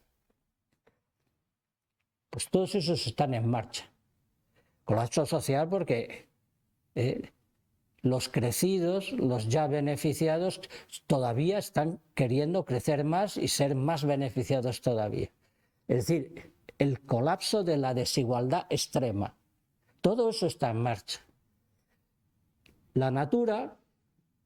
Pues todos esos están en marcha. Colapso social porque los crecidos, los ya beneficiados, todavía están queriendo crecer más y ser más beneficiados todavía. Es decir, el colapso de la desigualdad extrema. Todo eso está en marcha. La natura,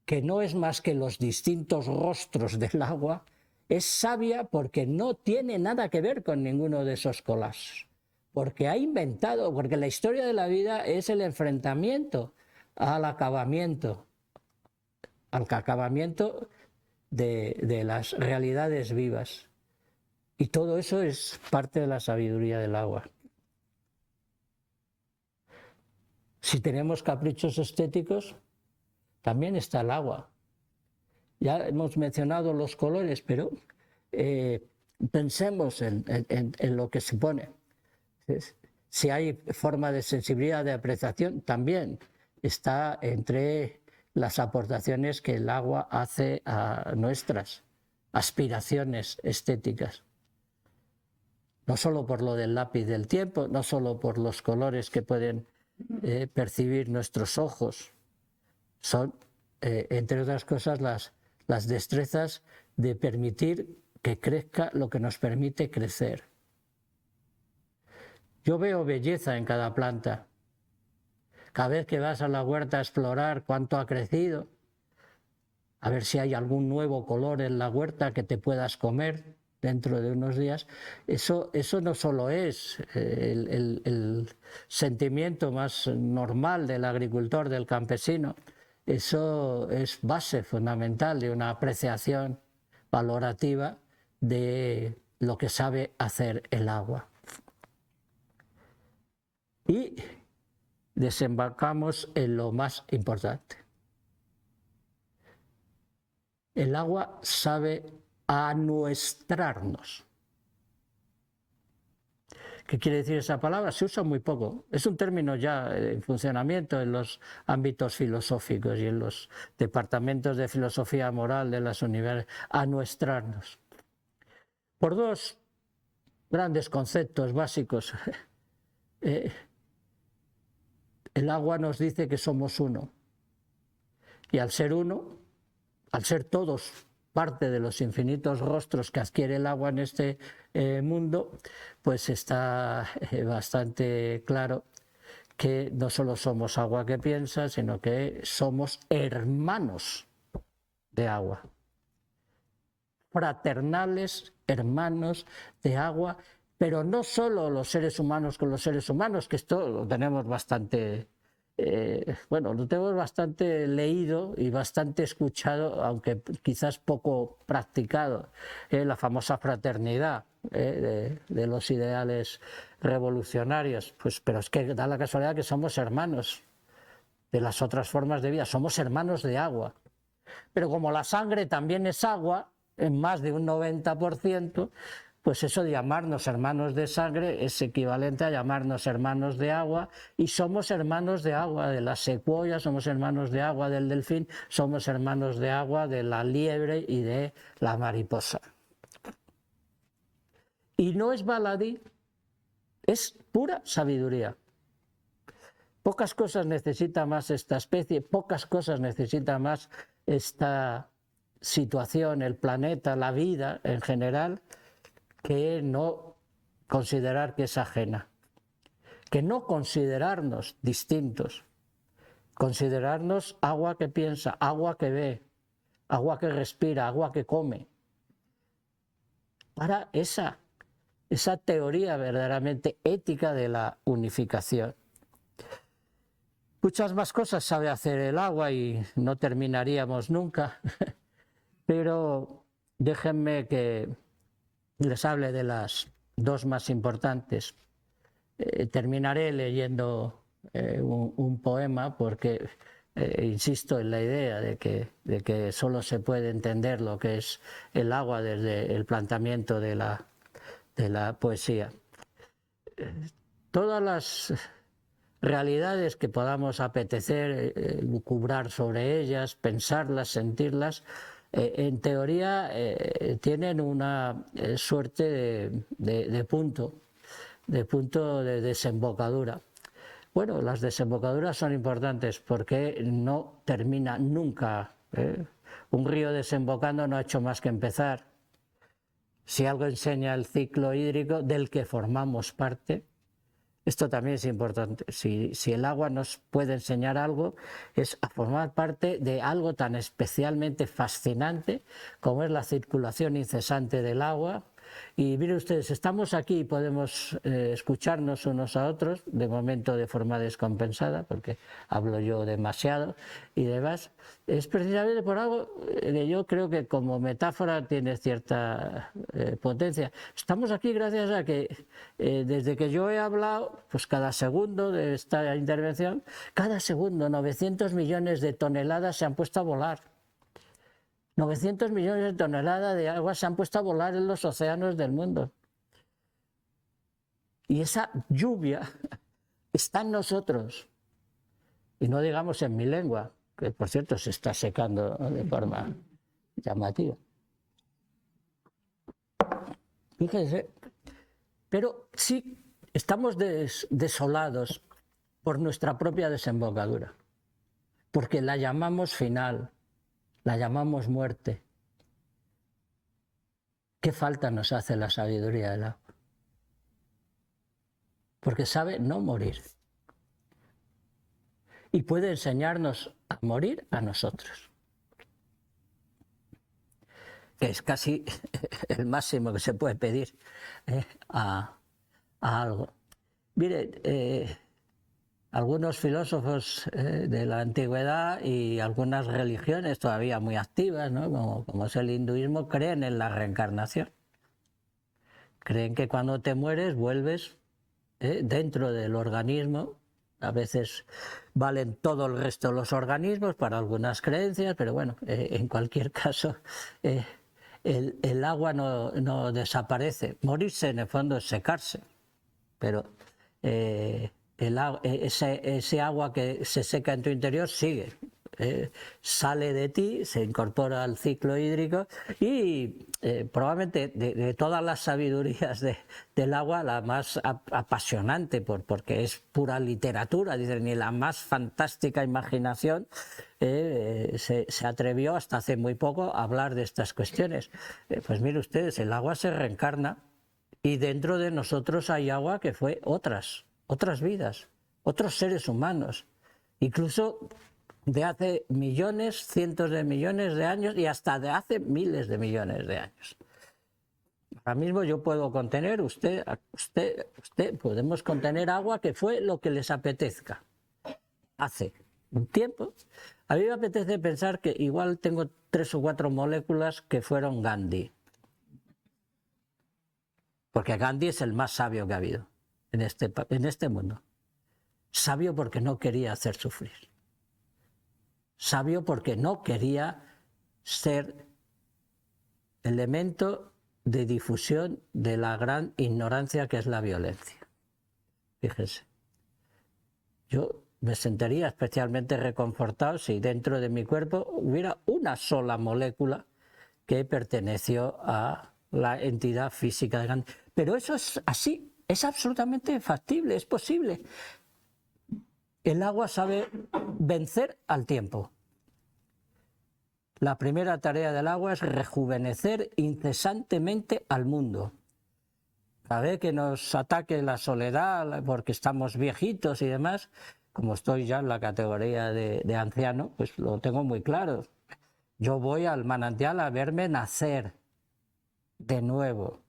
que no es más que los distintos rostros del agua, es sabia porque no tiene nada que ver con ninguno de esos colapsos. Porque ha inventado, porque la historia de la vida es el enfrentamiento al acabamiento de las realidades vivas. Y todo eso es parte de la sabiduría del agua. Si tenemos caprichos estéticos, también está el agua. Ya hemos mencionado los colores, pero pensemos en lo que supone. Si hay forma de sensibilidad, de apreciación, también está entre las aportaciones que el agua hace a nuestras aspiraciones estéticas. No solo por lo del lápiz del tiempo, no solo por los colores que pueden percibir nuestros ojos, son, entre otras cosas, las destrezas de permitir que crezca lo que nos permite crecer. Yo veo belleza en cada planta. Cada vez que vas a la huerta a explorar cuánto ha crecido, a ver si hay algún nuevo color en la huerta que te puedas comer dentro de unos días, eso no solo es el sentimiento más normal del agricultor, del campesino, eso es base fundamental de una apreciación valorativa de lo que sabe hacer el agua. Y desembarcamos en lo más importante. El agua sabe anuestrarnos. ¿Qué quiere decir esa palabra? Se usa muy poco. Es un término ya en funcionamiento en los ámbitos filosóficos y en los departamentos de filosofía moral de las universidades. Anuestrarnos. Por 2 grandes conceptos básicos. El agua nos dice que somos uno. Y al ser uno, al ser todos parte de los infinitos rostros que adquiere el agua en este mundo, pues está bastante claro que no solo somos agua que piensa, sino que somos hermanos de agua. Fraternales, hermanos de agua, pero no solo los seres humanos con los seres humanos, que esto lo tenemos bastante, lo tenemos bastante leído y bastante escuchado, aunque quizás poco practicado, la famosa fraternidad de los ideales revolucionarios, pues, pero es que da la casualidad que somos hermanos de las otras formas de vida, somos hermanos de agua. Pero como la sangre también es agua, en más de un 90%, pues eso de llamarnos hermanos de sangre es equivalente a llamarnos hermanos de agua, y somos hermanos de agua de la secuoya, somos hermanos de agua del delfín, somos hermanos de agua de la liebre y de la mariposa. Y no es baladí, es pura sabiduría. Pocas cosas necesita más esta especie, pocas cosas necesita más esta situación, el planeta, la vida en general, que no considerar que es ajena, que no considerarnos distintos, considerarnos agua que piensa, agua que ve, agua que respira, agua que come, para esa teoría verdaderamente ética de la unificación. Muchas más cosas sabe hacer el agua y no terminaríamos nunca, pero déjenme que les hable de las dos más importantes. Terminaré leyendo un poema porque insisto en la idea de que solo se puede entender lo que es el agua desde el planteamiento de la poesía. Todas las realidades que podamos apetecer lucubrar sobre ellas, pensarlas, sentirlas, en teoría tienen una suerte de punto de desembocadura. Bueno, las desembocaduras son importantes porque no termina nunca. Un río desembocando no ha hecho más que empezar. Si algo enseña el ciclo hídrico del que formamos parte, esto también es importante. Si el agua nos puede enseñar algo, es a formar parte de algo tan especialmente fascinante como es la circulación incesante del agua. Y miren ustedes, estamos aquí y podemos escucharnos unos a otros, de momento de forma descompensada, porque hablo yo demasiado y demás. Es precisamente por algo que yo creo que como metáfora tiene cierta potencia. Estamos aquí gracias a que desde que yo he hablado, pues cada segundo de esta intervención, cada segundo 900 millones de toneladas se han puesto a volar. 900 millones de toneladas de agua se han puesto a volar en los océanos del mundo. Y esa lluvia está en nosotros. Y no digamos en mi lengua, que por cierto se está secando de forma llamativa. Fíjense, pero sí estamos desolados por nuestra propia desembocadura, porque la llamamos final. La llamamos muerte. ¿Qué falta nos hace la sabiduría del agua? Porque sabe no morir. Y puede enseñarnos a morir a nosotros. Que es casi el máximo que se puede pedir a algo. Mire, algunos filósofos de la antigüedad y algunas religiones todavía muy activas, ¿no? como es el hinduismo, creen en la reencarnación. Creen que cuando te mueres vuelves dentro del organismo. A veces valen todo el resto de los organismos para algunas creencias, pero bueno, en cualquier caso el agua no desaparece. Morirse en el fondo es secarse, pero ese agua que se seca en tu interior sigue, sale de ti, se incorpora al ciclo hídrico y probablemente de todas las sabidurías del agua la más apasionante porque es pura literatura, dicen, ni la más fantástica imaginación se atrevió hasta hace muy poco a hablar de estas cuestiones. Pues mire ustedes, el agua se reencarna y dentro de nosotros hay agua que fue otras vidas, otros seres humanos, incluso de hace millones, cientos de millones de años y hasta de hace miles de millones de años. Ahora mismo yo puedo contener, usted, podemos contener agua, que fue lo que les apetezca. Hace un tiempo, a mí me apetece pensar que igual tengo 3 o 4 moléculas que fueron Gandhi. Porque Gandhi es el más sabio que ha habido en este mundo. Sabio porque no quería hacer sufrir. Sabio porque no quería ser elemento de difusión de la gran ignorancia que es la violencia. Fíjense, yo me sentiría especialmente reconfortado si dentro de mi cuerpo hubiera una sola molécula que perteneció a la entidad física de Gandhi. Pero eso es así, es absolutamente factible, es posible. El agua sabe vencer al tiempo. La primera tarea del agua es rejuvenecer incesantemente al mundo. Cada vez que nos ataque la soledad porque estamos viejitos y demás, como estoy ya en la categoría de anciano, pues lo tengo muy claro. Yo voy al manantial a verme nacer de nuevo,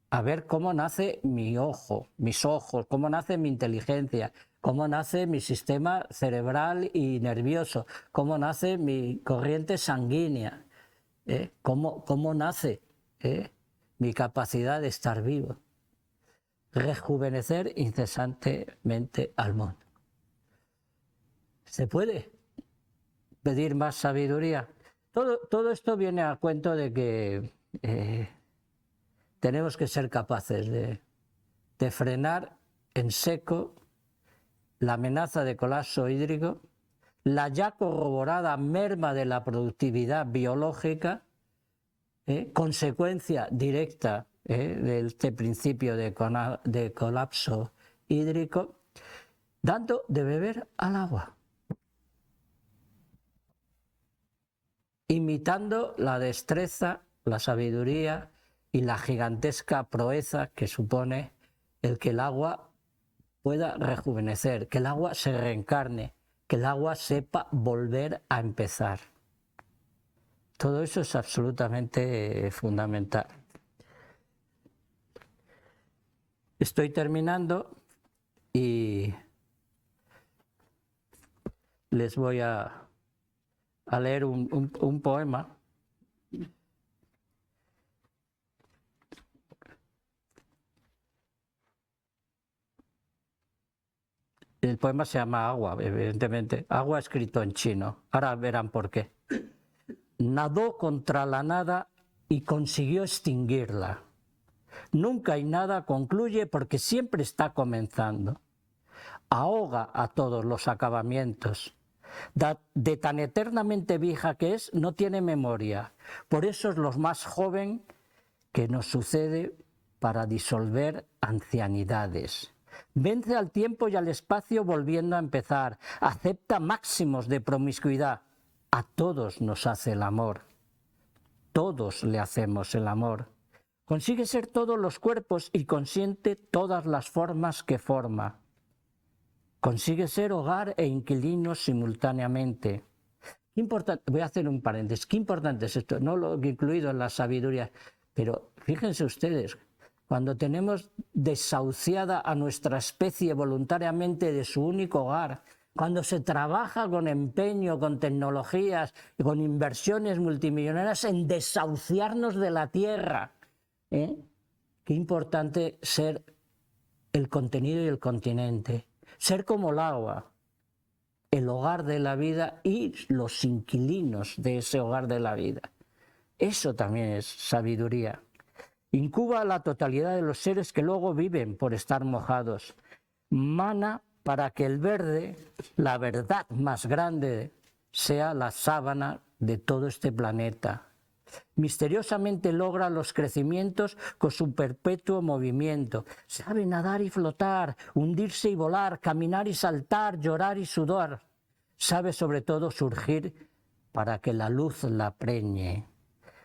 a ver cómo nace mi ojo, mis ojos, cómo nace mi inteligencia, cómo nace mi sistema cerebral y nervioso, cómo nace mi corriente sanguínea, cómo nace mi capacidad de estar vivo. Rejuvenecer incesantemente al mundo. ¿Se puede pedir más sabiduría? Todo esto viene a cuento de que tenemos que ser capaces de frenar en seco la amenaza de colapso hídrico, la ya corroborada merma de la productividad biológica, consecuencia directa de este principio de colapso hídrico, dando de beber al agua, imitando la destreza, la sabiduría y la gigantesca proeza que supone el que el agua pueda rejuvenecer, que el agua se reencarne, que el agua sepa volver a empezar. Todo eso es absolutamente fundamental. Estoy terminando y les voy a leer un poema. El poema se llama Agua, evidentemente. Agua escrito en chino. Ahora verán por qué. Nadó contra la nada y consiguió extinguirla. Nunca y nada concluye porque siempre está comenzando. Ahoga a todos los acabamientos. De tan eternamente vieja que es, no tiene memoria. Por eso es lo más joven que nos sucede para disolver ancianidades. Vence al tiempo y al espacio volviendo a empezar. Acepta máximos de promiscuidad. A todos nos hace el amor. Todos le hacemos el amor. Consigue ser todos los cuerpos y consiente todas las formas que forma. Consigue ser hogar e inquilino simultáneamente. Qué importante, voy a hacer un paréntesis. Qué importante es esto. No lo he incluido en la sabiduría, pero fíjense ustedes. Cuando tenemos desahuciada a nuestra especie voluntariamente de su único hogar, cuando se trabaja con empeño, con tecnologías y con inversiones multimillonarias en desahuciarnos de la tierra, qué importante ser el contenido y el continente, ser como el agua, el hogar de la vida y los inquilinos de ese hogar de la vida. Eso también es sabiduría. Incuba la totalidad de los seres que luego viven por estar mojados. Mana para que el verde, la verdad más grande, sea la sábana de todo este planeta. Misteriosamente logra los crecimientos con su perpetuo movimiento. Sabe nadar y flotar, hundirse y volar, caminar y saltar, llorar y sudar. Sabe sobre todo surgir para que la luz la preñe.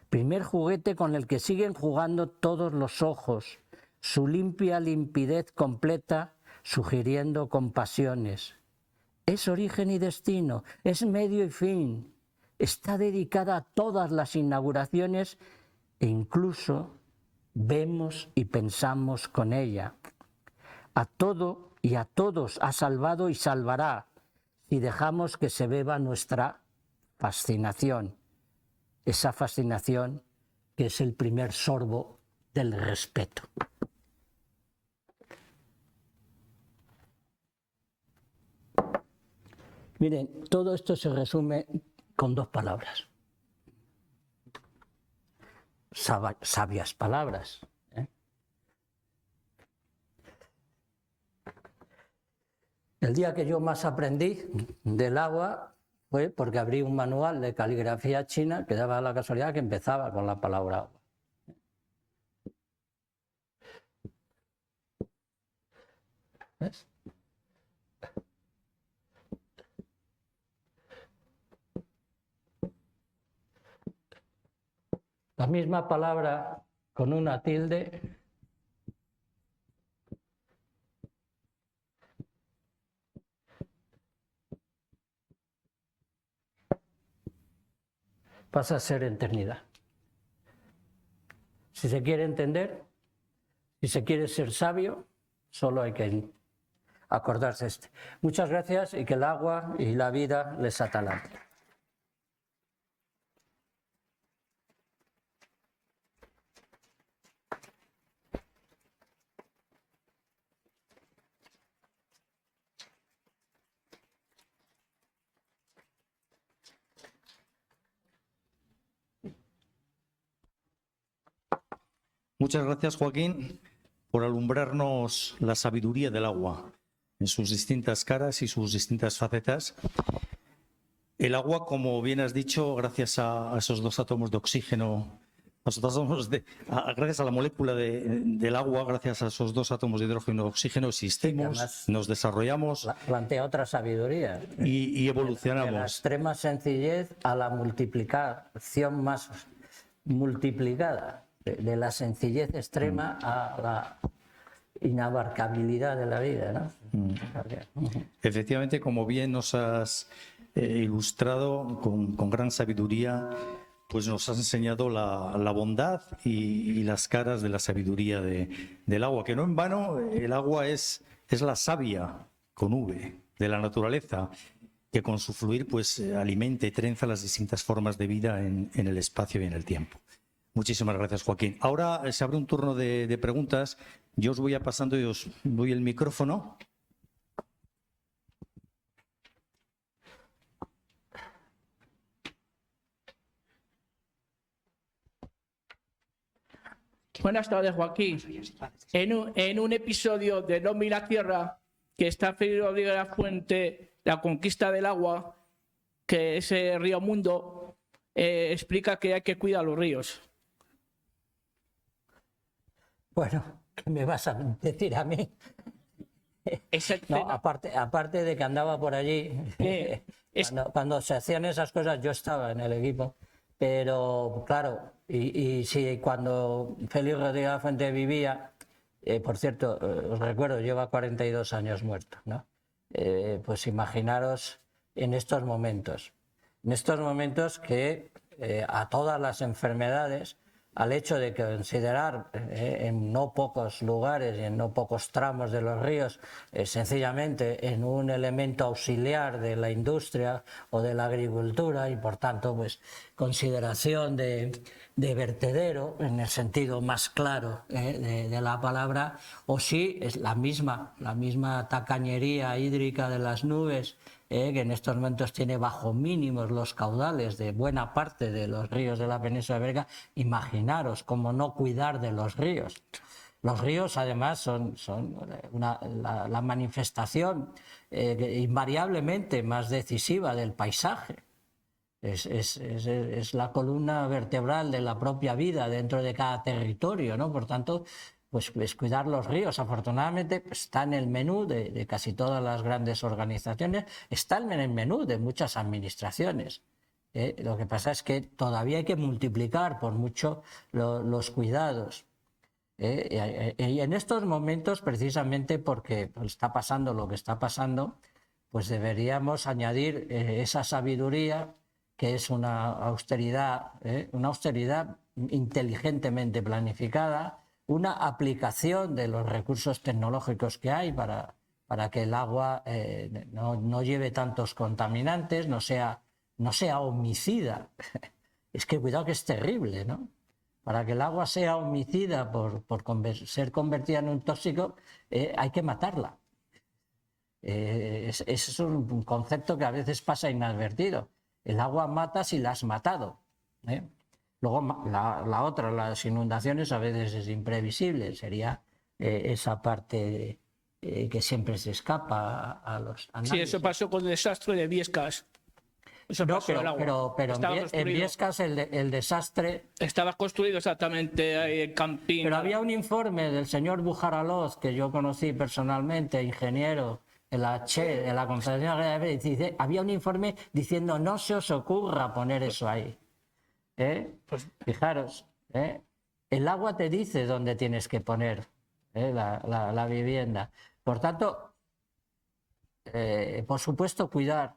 Primer juguete con el que siguen jugando todos los ojos. Su limpia limpidez completa sugiriendo compasiones. Es origen y destino, es medio y fin. Está dedicada a todas las inauguraciones e incluso vemos y pensamos con ella. A todo y a todos ha salvado y salvará si dejamos que se beba nuestra fascinación. Esa fascinación que es el primer sorbo del respeto. Miren, todo esto se resume con 2 palabras. Sabias palabras. El día que yo más aprendí del agua fue porque abrí un manual de caligrafía china que daba la casualidad que empezaba con la palabra agua. ¿Ves? La misma palabra con una tilde pasa a ser eternidad. Si se quiere entender, si se quiere ser sabio, solo hay que acordarse este. Muchas gracias y que el agua y la vida les atalante. Muchas gracias, Joaquín, por alumbrarnos la sabiduría del agua en sus distintas caras y sus distintas facetas. El agua, como bien has dicho, gracias a esos 2 átomos de oxígeno, gracias a la molécula del agua, gracias a esos 2 átomos de hidrógeno y oxígeno, existimos, nos desarrollamos. Plantea otra sabiduría. Y evolucionamos. De la extrema sencillez a la multiplicación más multiplicada. De la sencillez extrema a la inabarcabilidad de la vida, ¿no? Efectivamente, como bien nos has ilustrado con gran sabiduría, pues nos has enseñado la bondad y las caras de la sabiduría del agua, que no en vano el agua es la savia, con V, de la naturaleza, que con su fluir pues alimenta y trenza las distintas formas de vida en el espacio y en el tiempo. Muchísimas gracias, Joaquín. Ahora se abre un turno de preguntas. Yo os voy a pasando y os doy el micrófono. Buenas tardes, Joaquín. En un episodio de El hombre y la tierra, que está Félix Rodríguez de la Fuente, La conquista del agua, que ese río Mundo, explica que hay que cuidar los ríos. Bueno, ¿qué me vas a decir a mí? No, aparte de que andaba por allí, cuando se hacían esas cosas yo estaba en el equipo, pero claro, y sí, cuando Félix Rodríguez de la Fuente vivía, por cierto, os recuerdo, lleva 42 años muerto, ¿no? Pues imaginaros en estos momentos que a todas las enfermedades, al hecho de considerar en no pocos lugares y en no pocos tramos de los ríos sencillamente en un elemento auxiliar de la industria o de la agricultura y por tanto pues consideración de vertedero en el sentido más claro de la palabra, o sí es la misma tacañería hídrica de las nubes, que en estos momentos tiene bajo mínimos los caudales de buena parte de los ríos de la península ibérica. Imaginaros cómo no cuidar de los ríos. Los ríos además son la manifestación invariablemente más decisiva del paisaje. Es la columna vertebral de la propia vida dentro de cada territorio, ¿no? Por tanto, pues cuidar los ríos, afortunadamente, está en el menú de casi todas las grandes organizaciones, está en el menú de muchas administraciones. Lo que pasa es que todavía hay que multiplicar por mucho los cuidados. Y en estos momentos, precisamente porque está pasando lo que está pasando, pues deberíamos añadir esa sabiduría, que es una austeridad inteligentemente planificada, una aplicación de los recursos tecnológicos que hay para que el agua no lleve tantos contaminantes, no sea homicida. Es que cuidado, que es terrible, ¿no? Para que el agua sea homicida por ser convertida en un tóxico, hay que matarla. Es un concepto que a veces pasa inadvertido. El agua mata si la has matado, ¿eh? Luego la otra, las inundaciones, a veces es imprevisible. Sería esa parte que siempre se escapa a los análisis. Sí, eso pasó con el desastre de Biescas. Eso No, pasó el agua. pero Estaba en construido. Biescas el desastre... Estaba construido exactamente ahí en Campín. Pero había un informe del señor Bujaraloz, que yo conocí personalmente, ingeniero en la CHE, de la Confederación Agraria de Madrid, dice, había un informe diciendo no se os ocurra poner eso ahí. Pues fijaros, el agua te dice dónde tienes que poner la vivienda. Por tanto, por supuesto, cuidar.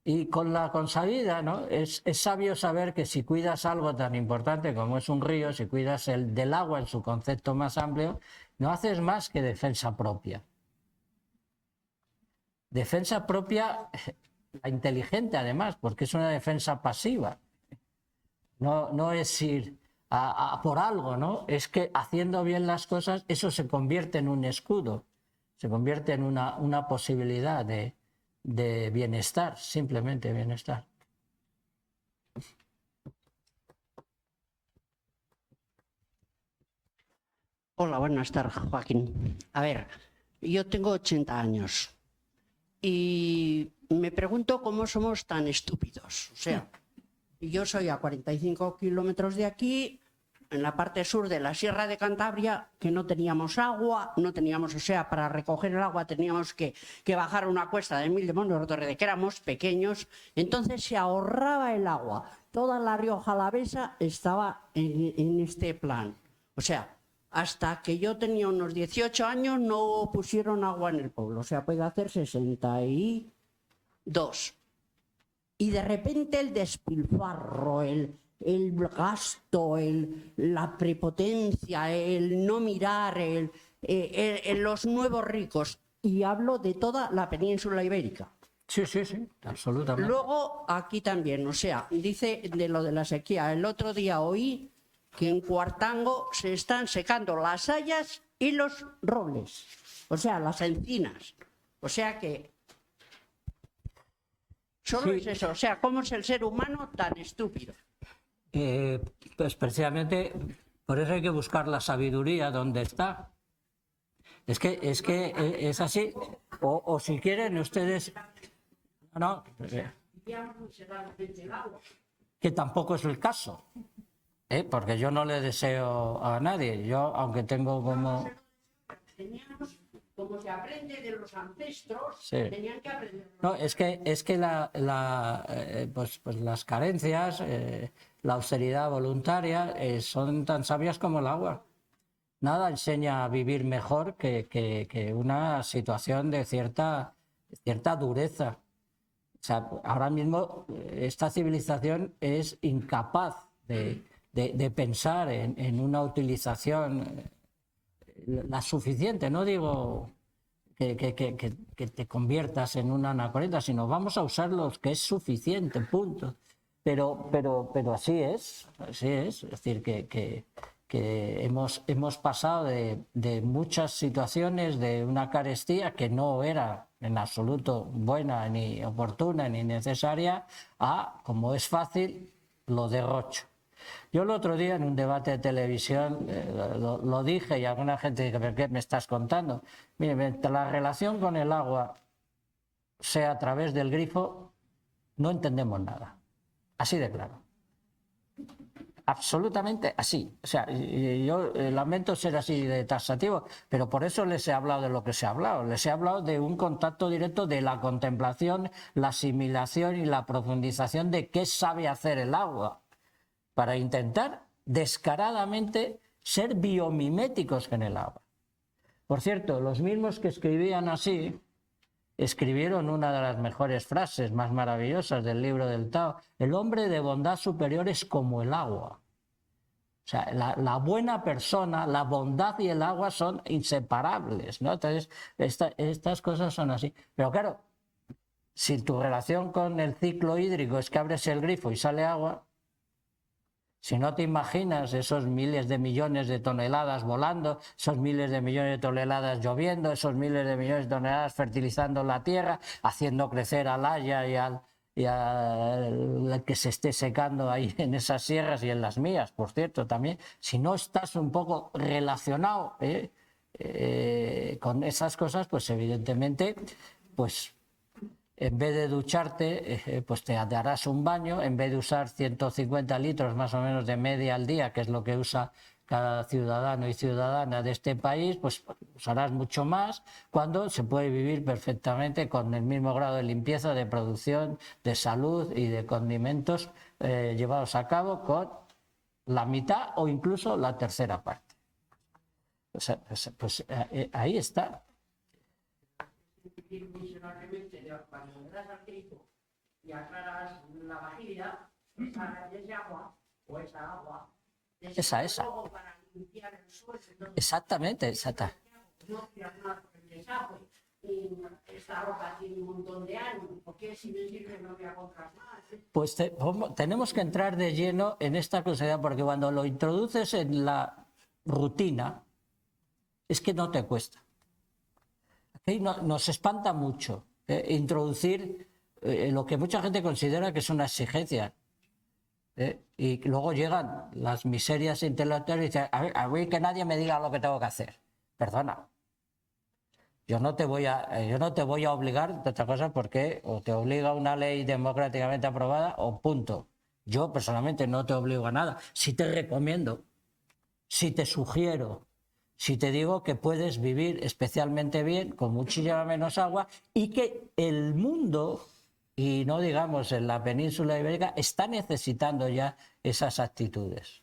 Y con la consabida, ¿no? Es sabio saber que si cuidas algo tan importante como es un río, si cuidas el del agua en su concepto más amplio, no haces más que defensa propia. Defensa propia, la inteligente además, porque es una defensa pasiva. No es ir a por algo, ¿no? Es que haciendo bien las cosas, eso se convierte en un escudo, se convierte en una posibilidad de bienestar, simplemente bienestar. Hola, buenas tardes, Joaquín. A ver, yo tengo 80 años y me pregunto cómo somos tan estúpidos. O sea, yo soy a 45 kilómetros de aquí, en la parte sur de la Sierra de Cantabria, que no teníamos agua, no teníamos, o sea, para recoger el agua teníamos que bajar una cuesta de 1000 demonios, de que éramos pequeños, entonces se ahorraba el agua. Toda la Rioja Alavesa estaba en este plan. O sea, hasta que yo tenía unos 18 años no pusieron agua en el pueblo, o sea, puede hacer 62. Y de repente el despilfarro, el gasto, la prepotencia, el no mirar, los nuevos ricos. Y hablo de toda la península ibérica. Sí, absolutamente. Luego aquí también, o sea, dice de lo de la sequía. El otro día oí que en Cuartango se están secando las hayas y los robles, o sea, las encinas. O sea que solo es eso, o sea, ¿cómo es el ser humano tan estúpido? Pues precisamente por eso hay que buscar la sabiduría donde está. Es que es así. O si quieren ustedes... No, que tampoco es el caso. Porque yo no le deseo a nadie. Yo, aunque tengo como... Como se aprende de los ancestros, sí. Tenían que aprender. No, es que pues las carencias, la austeridad voluntaria son tan sabias como el agua. Nada enseña a vivir mejor que una situación de cierta dureza. O sea, ahora mismo esta civilización es incapaz de pensar en una utilización la suficiente. No digo que te conviertas en una anacoreta, sino vamos a usar los que es suficiente, punto. Pero así es. Es decir, que hemos pasado de muchas situaciones de una carestía que no era en absoluto buena, ni oportuna, ni necesaria, a, como es fácil, lo derrocho. Yo el otro día en un debate de televisión lo dije y alguna gente dice, ¿pero qué me estás contando? Mire, mientras la relación con el agua sea a través del grifo, no entendemos nada. Así de claro. Absolutamente así. O sea, yo lamento ser así de taxativo, pero por eso les he hablado de lo que se ha hablado. Les he hablado de un contacto directo de la contemplación, la asimilación y la profundización de qué sabe hacer el agua, para intentar descaradamente ser biomiméticos en el agua. Por cierto, los mismos que escribían así, escribieron una de las mejores frases más maravillosas del libro del Tao: el hombre de bondad superior es como el agua. O sea, la buena persona, la bondad y el agua son inseparables, ¿no? Entonces, estas cosas son así. Pero claro, si tu relación con el ciclo hídrico es que abres el grifo y sale agua, si no te imaginas esos miles de millones de toneladas volando, esos miles de millones de toneladas lloviendo, esos miles de millones de toneladas fertilizando la tierra, haciendo crecer al haya y al que se esté secando ahí en esas sierras y en las mías, por cierto, también, si no estás un poco relacionado con esas cosas, pues evidentemente, pues en vez de ducharte, pues te darás un baño, en vez de usar 150 litros más o menos de media al día, que es lo que usa cada ciudadano y ciudadana de este país, pues usarás mucho más, cuando se puede vivir perfectamente con el mismo grado de limpieza, de producción, de salud y de condimentos llevados a cabo con la mitad o incluso la tercera parte. O sea, pues ahí está. Cuando entras al grifo y aclaras la vajilla, ese agua o esa agua, Esa. para limpiar el suelo. Exactamente, exacta. No tiras nada por el desagüe. Y esta ropa tiene un montón de años. ¿Por qué si me sirve no voy a comprar más? Pues tenemos que entrar de lleno en esta cosa, porque cuando lo introduces en la rutina, es que no te cuesta. Aquí nos espanta mucho introducir lo que mucha gente considera que es una exigencia. Y luego llegan las miserias intelectuales y dicen: a ver, que nadie me diga lo que tengo que hacer. Perdona. Yo no te voy a obligar de otra cosa, porque o te obliga una ley democráticamente aprobada o punto. Yo personalmente no te obligo a nada. Si te recomiendo, si te sugiero, si te digo que puedes vivir especialmente bien con muchísima menos agua, y que el mundo, y no digamos en la península ibérica, está necesitando ya esas actitudes.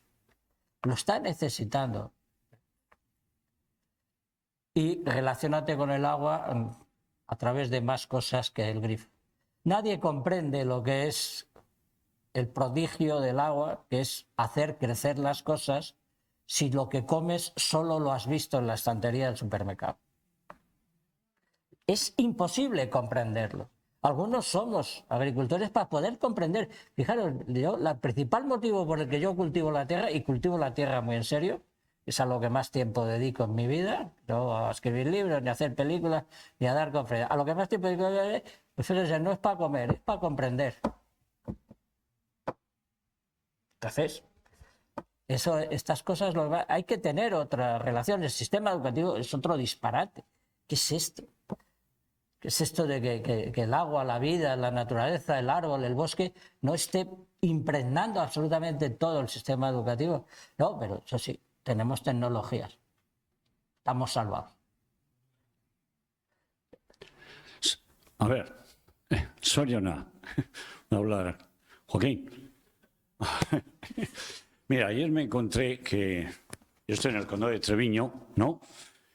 Lo está necesitando. Y relaciónate con el agua a través de más cosas que el grifo. Nadie comprende lo que es el prodigio del agua, que es hacer crecer las cosas, si lo que comes solo lo has visto en la estantería del supermercado. Es imposible comprenderlo. Algunos somos agricultores para poder comprender. Fijaros, el principal motivo por el que yo cultivo la tierra, y cultivo la tierra muy en serio, es a lo que más tiempo dedico en mi vida, no a escribir libros, ni a hacer películas, ni a dar conferencias. A lo que más tiempo dedico, pues fíjense, no es para comer, es para comprender. Entonces, estas cosas hay que tener otra relación. El sistema educativo es otro disparate. ¿Qué es esto? ¿Qué es esto de que el agua, la vida, la naturaleza, el árbol, el bosque no esté impregnando absolutamente todo el sistema educativo? No, pero eso sí, tenemos tecnologías. Estamos salvados. A ver, Soriana, hablar. Joaquín. Mira, ayer me encontré que yo estoy en el condado de Treviño, ¿no?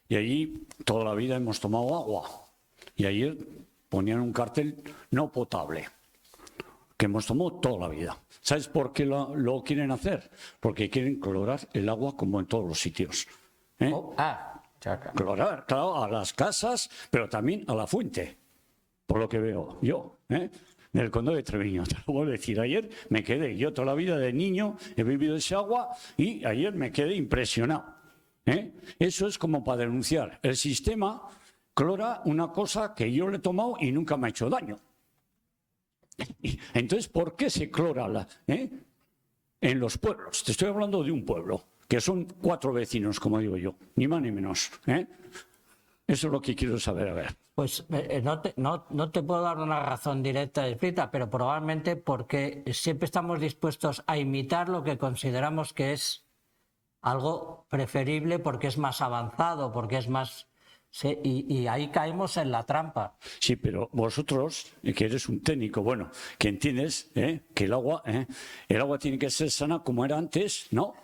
Y allí toda la vida hemos tomado agua. Y ayer ponían un cartel: no potable, que hemos tomado toda la vida. ¿Sabes por qué lo quieren hacer? Porque quieren clorar el agua, como en todos los sitios. Clorar, claro, a las casas, pero también a la fuente, por lo que veo yo, del condado de Treviño. Te lo voy a decir, ayer me quedé, yo toda la vida de niño he bebido ese agua y ayer me quedé impresionado. Eso es como para denunciar. El sistema clora una cosa que yo le he tomado y nunca me ha hecho daño. Entonces, ¿por qué se clora en los pueblos? Te estoy hablando de un pueblo, que son 4 vecinos, como digo yo, ni más ni menos. Eso es lo que quiero saber, a ver. Pues no te puedo dar una razón directa y explícita, pero probablemente porque siempre estamos dispuestos a imitar lo que consideramos que es algo preferible, porque es más avanzado, porque es más... Sí, y ahí caemos en la trampa. Sí, pero vosotros, que eres un técnico, bueno, que entiendes que el agua tiene que ser sana como era antes, ¿no?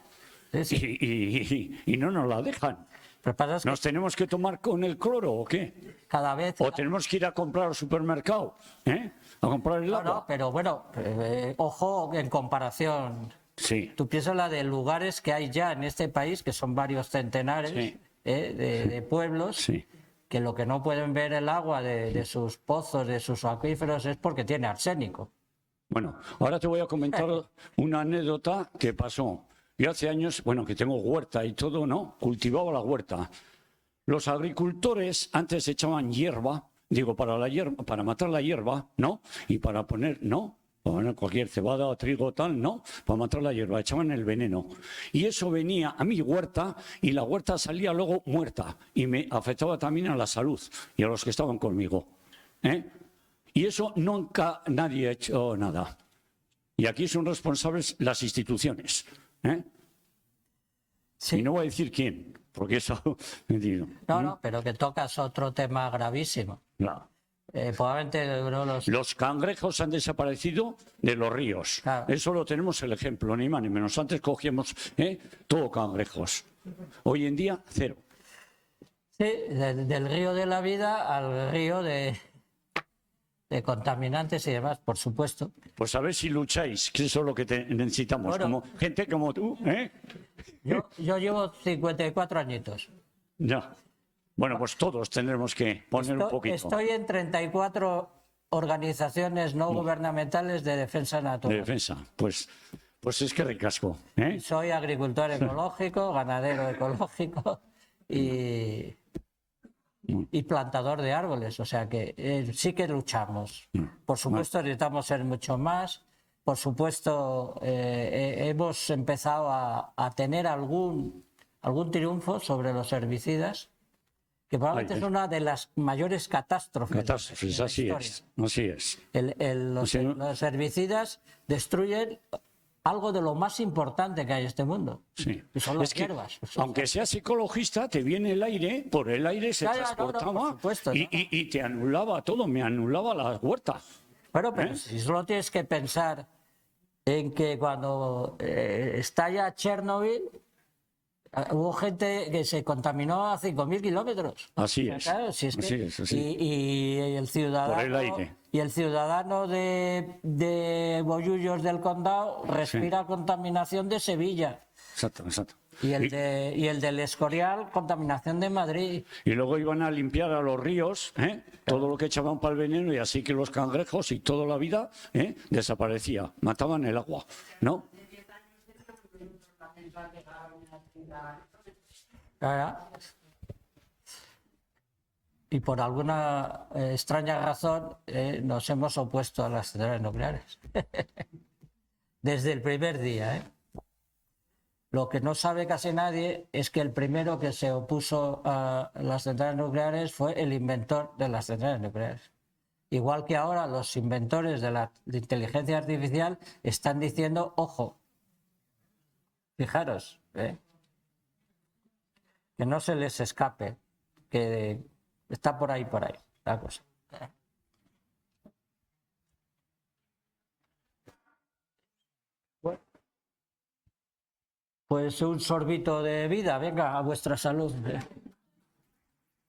Sí, sí. y no nos la dejan. Pero pasa es que ¿Nos tenemos que tomar con el cloro o qué? cada vez... ¿O tenemos que ir a comprar al supermercado? A comprar el No, agua. no, pero bueno, ojo en comparación. Sí, Tú piensas la de lugares que hay ya en este país, que son varios centenares Sí. de pueblos, sí. que lo que no pueden ver el agua de sus pozos, de sus acuíferos, es porque tiene arsénico. Bueno, ahora te voy a comentar una anécdota que pasó. Yo hace años, bueno, que tengo huerta y todo, ¿no? Cultivaba la huerta. Los agricultores antes echaban hierba, digo, para matar la hierba, ¿no? Y para poner, ¿no? Para poner cualquier cebada o trigo tal, ¿no? Para matar la hierba, echaban el veneno. Y eso venía a mi huerta y la huerta salía luego muerta. Y me afectaba también a la salud y a los que estaban conmigo. Y eso nunca nadie ha hecho nada. Y aquí son responsables las instituciones. Sí. Y no voy a decir quién, porque eso... No, pero que tocas otro tema gravísimo. No. Probablemente uno de Los cangrejos han desaparecido de los ríos. Claro. Eso lo tenemos el ejemplo, ni más ni menos. Antes cogíamos todo cangrejos. Hoy en día, cero. Sí, del río de la vida al río de contaminantes y demás, por supuesto. Pues a ver si lucháis, que eso es lo que necesitamos. Bueno. Como gente como tú, Yo llevo 54 añitos. Ya. Bueno, pues todos tendremos que poner un poquito Estoy en 34 organizaciones no gubernamentales de defensa de natural. defensa. Pues es que ricasco. Soy agricultor ecológico, ganadero ecológico y plantador de árboles. O sea que sí que luchamos. Por supuesto necesitamos ser mucho más. Por supuesto hemos empezado a tener algún triunfo sobre los herbicidas, que probablemente es una de las mayores catástrofes. Catástrofes, de la así historia. es. Así es. Los herbicidas destruyen algo de lo más importante que hay en este mundo. Sí. Que son las Es que, hierbas. aunque seas ecologista, te viene el aire, por el aire se Ya, no, transportaba por supuesto, y te anulaba todo, me anulaba la huerta. Bueno, pero si solo tienes que pensar en que cuando estalla Chernobyl, hubo gente que se contaminó a 5.000 kilómetros. Así es. Claro, si es que- Así es, así. Y el ciudadano, Por el aire. Y el ciudadano de Bollullos del Condado respira contaminación de Sevilla. Exacto, exacto. Y el del Escorial, contaminación de Madrid. Y luego iban a limpiar a los ríos, todo lo que echaban para el veneno, y así que los cangrejos y toda la vida desaparecía, mataban el agua, ¿no? Ahora, y por alguna extraña razón nos hemos opuesto a las centrales nucleares. Desde el primer día. Lo que no sabe casi nadie es que el primero que se opuso a las centrales nucleares fue el inventor de las centrales nucleares. Igual que ahora los inventores de la inteligencia artificial están diciendo, ojo, fijaros, que no se les escape, que está por ahí la cosa. Pues un sorbito de vida, venga, a vuestra salud.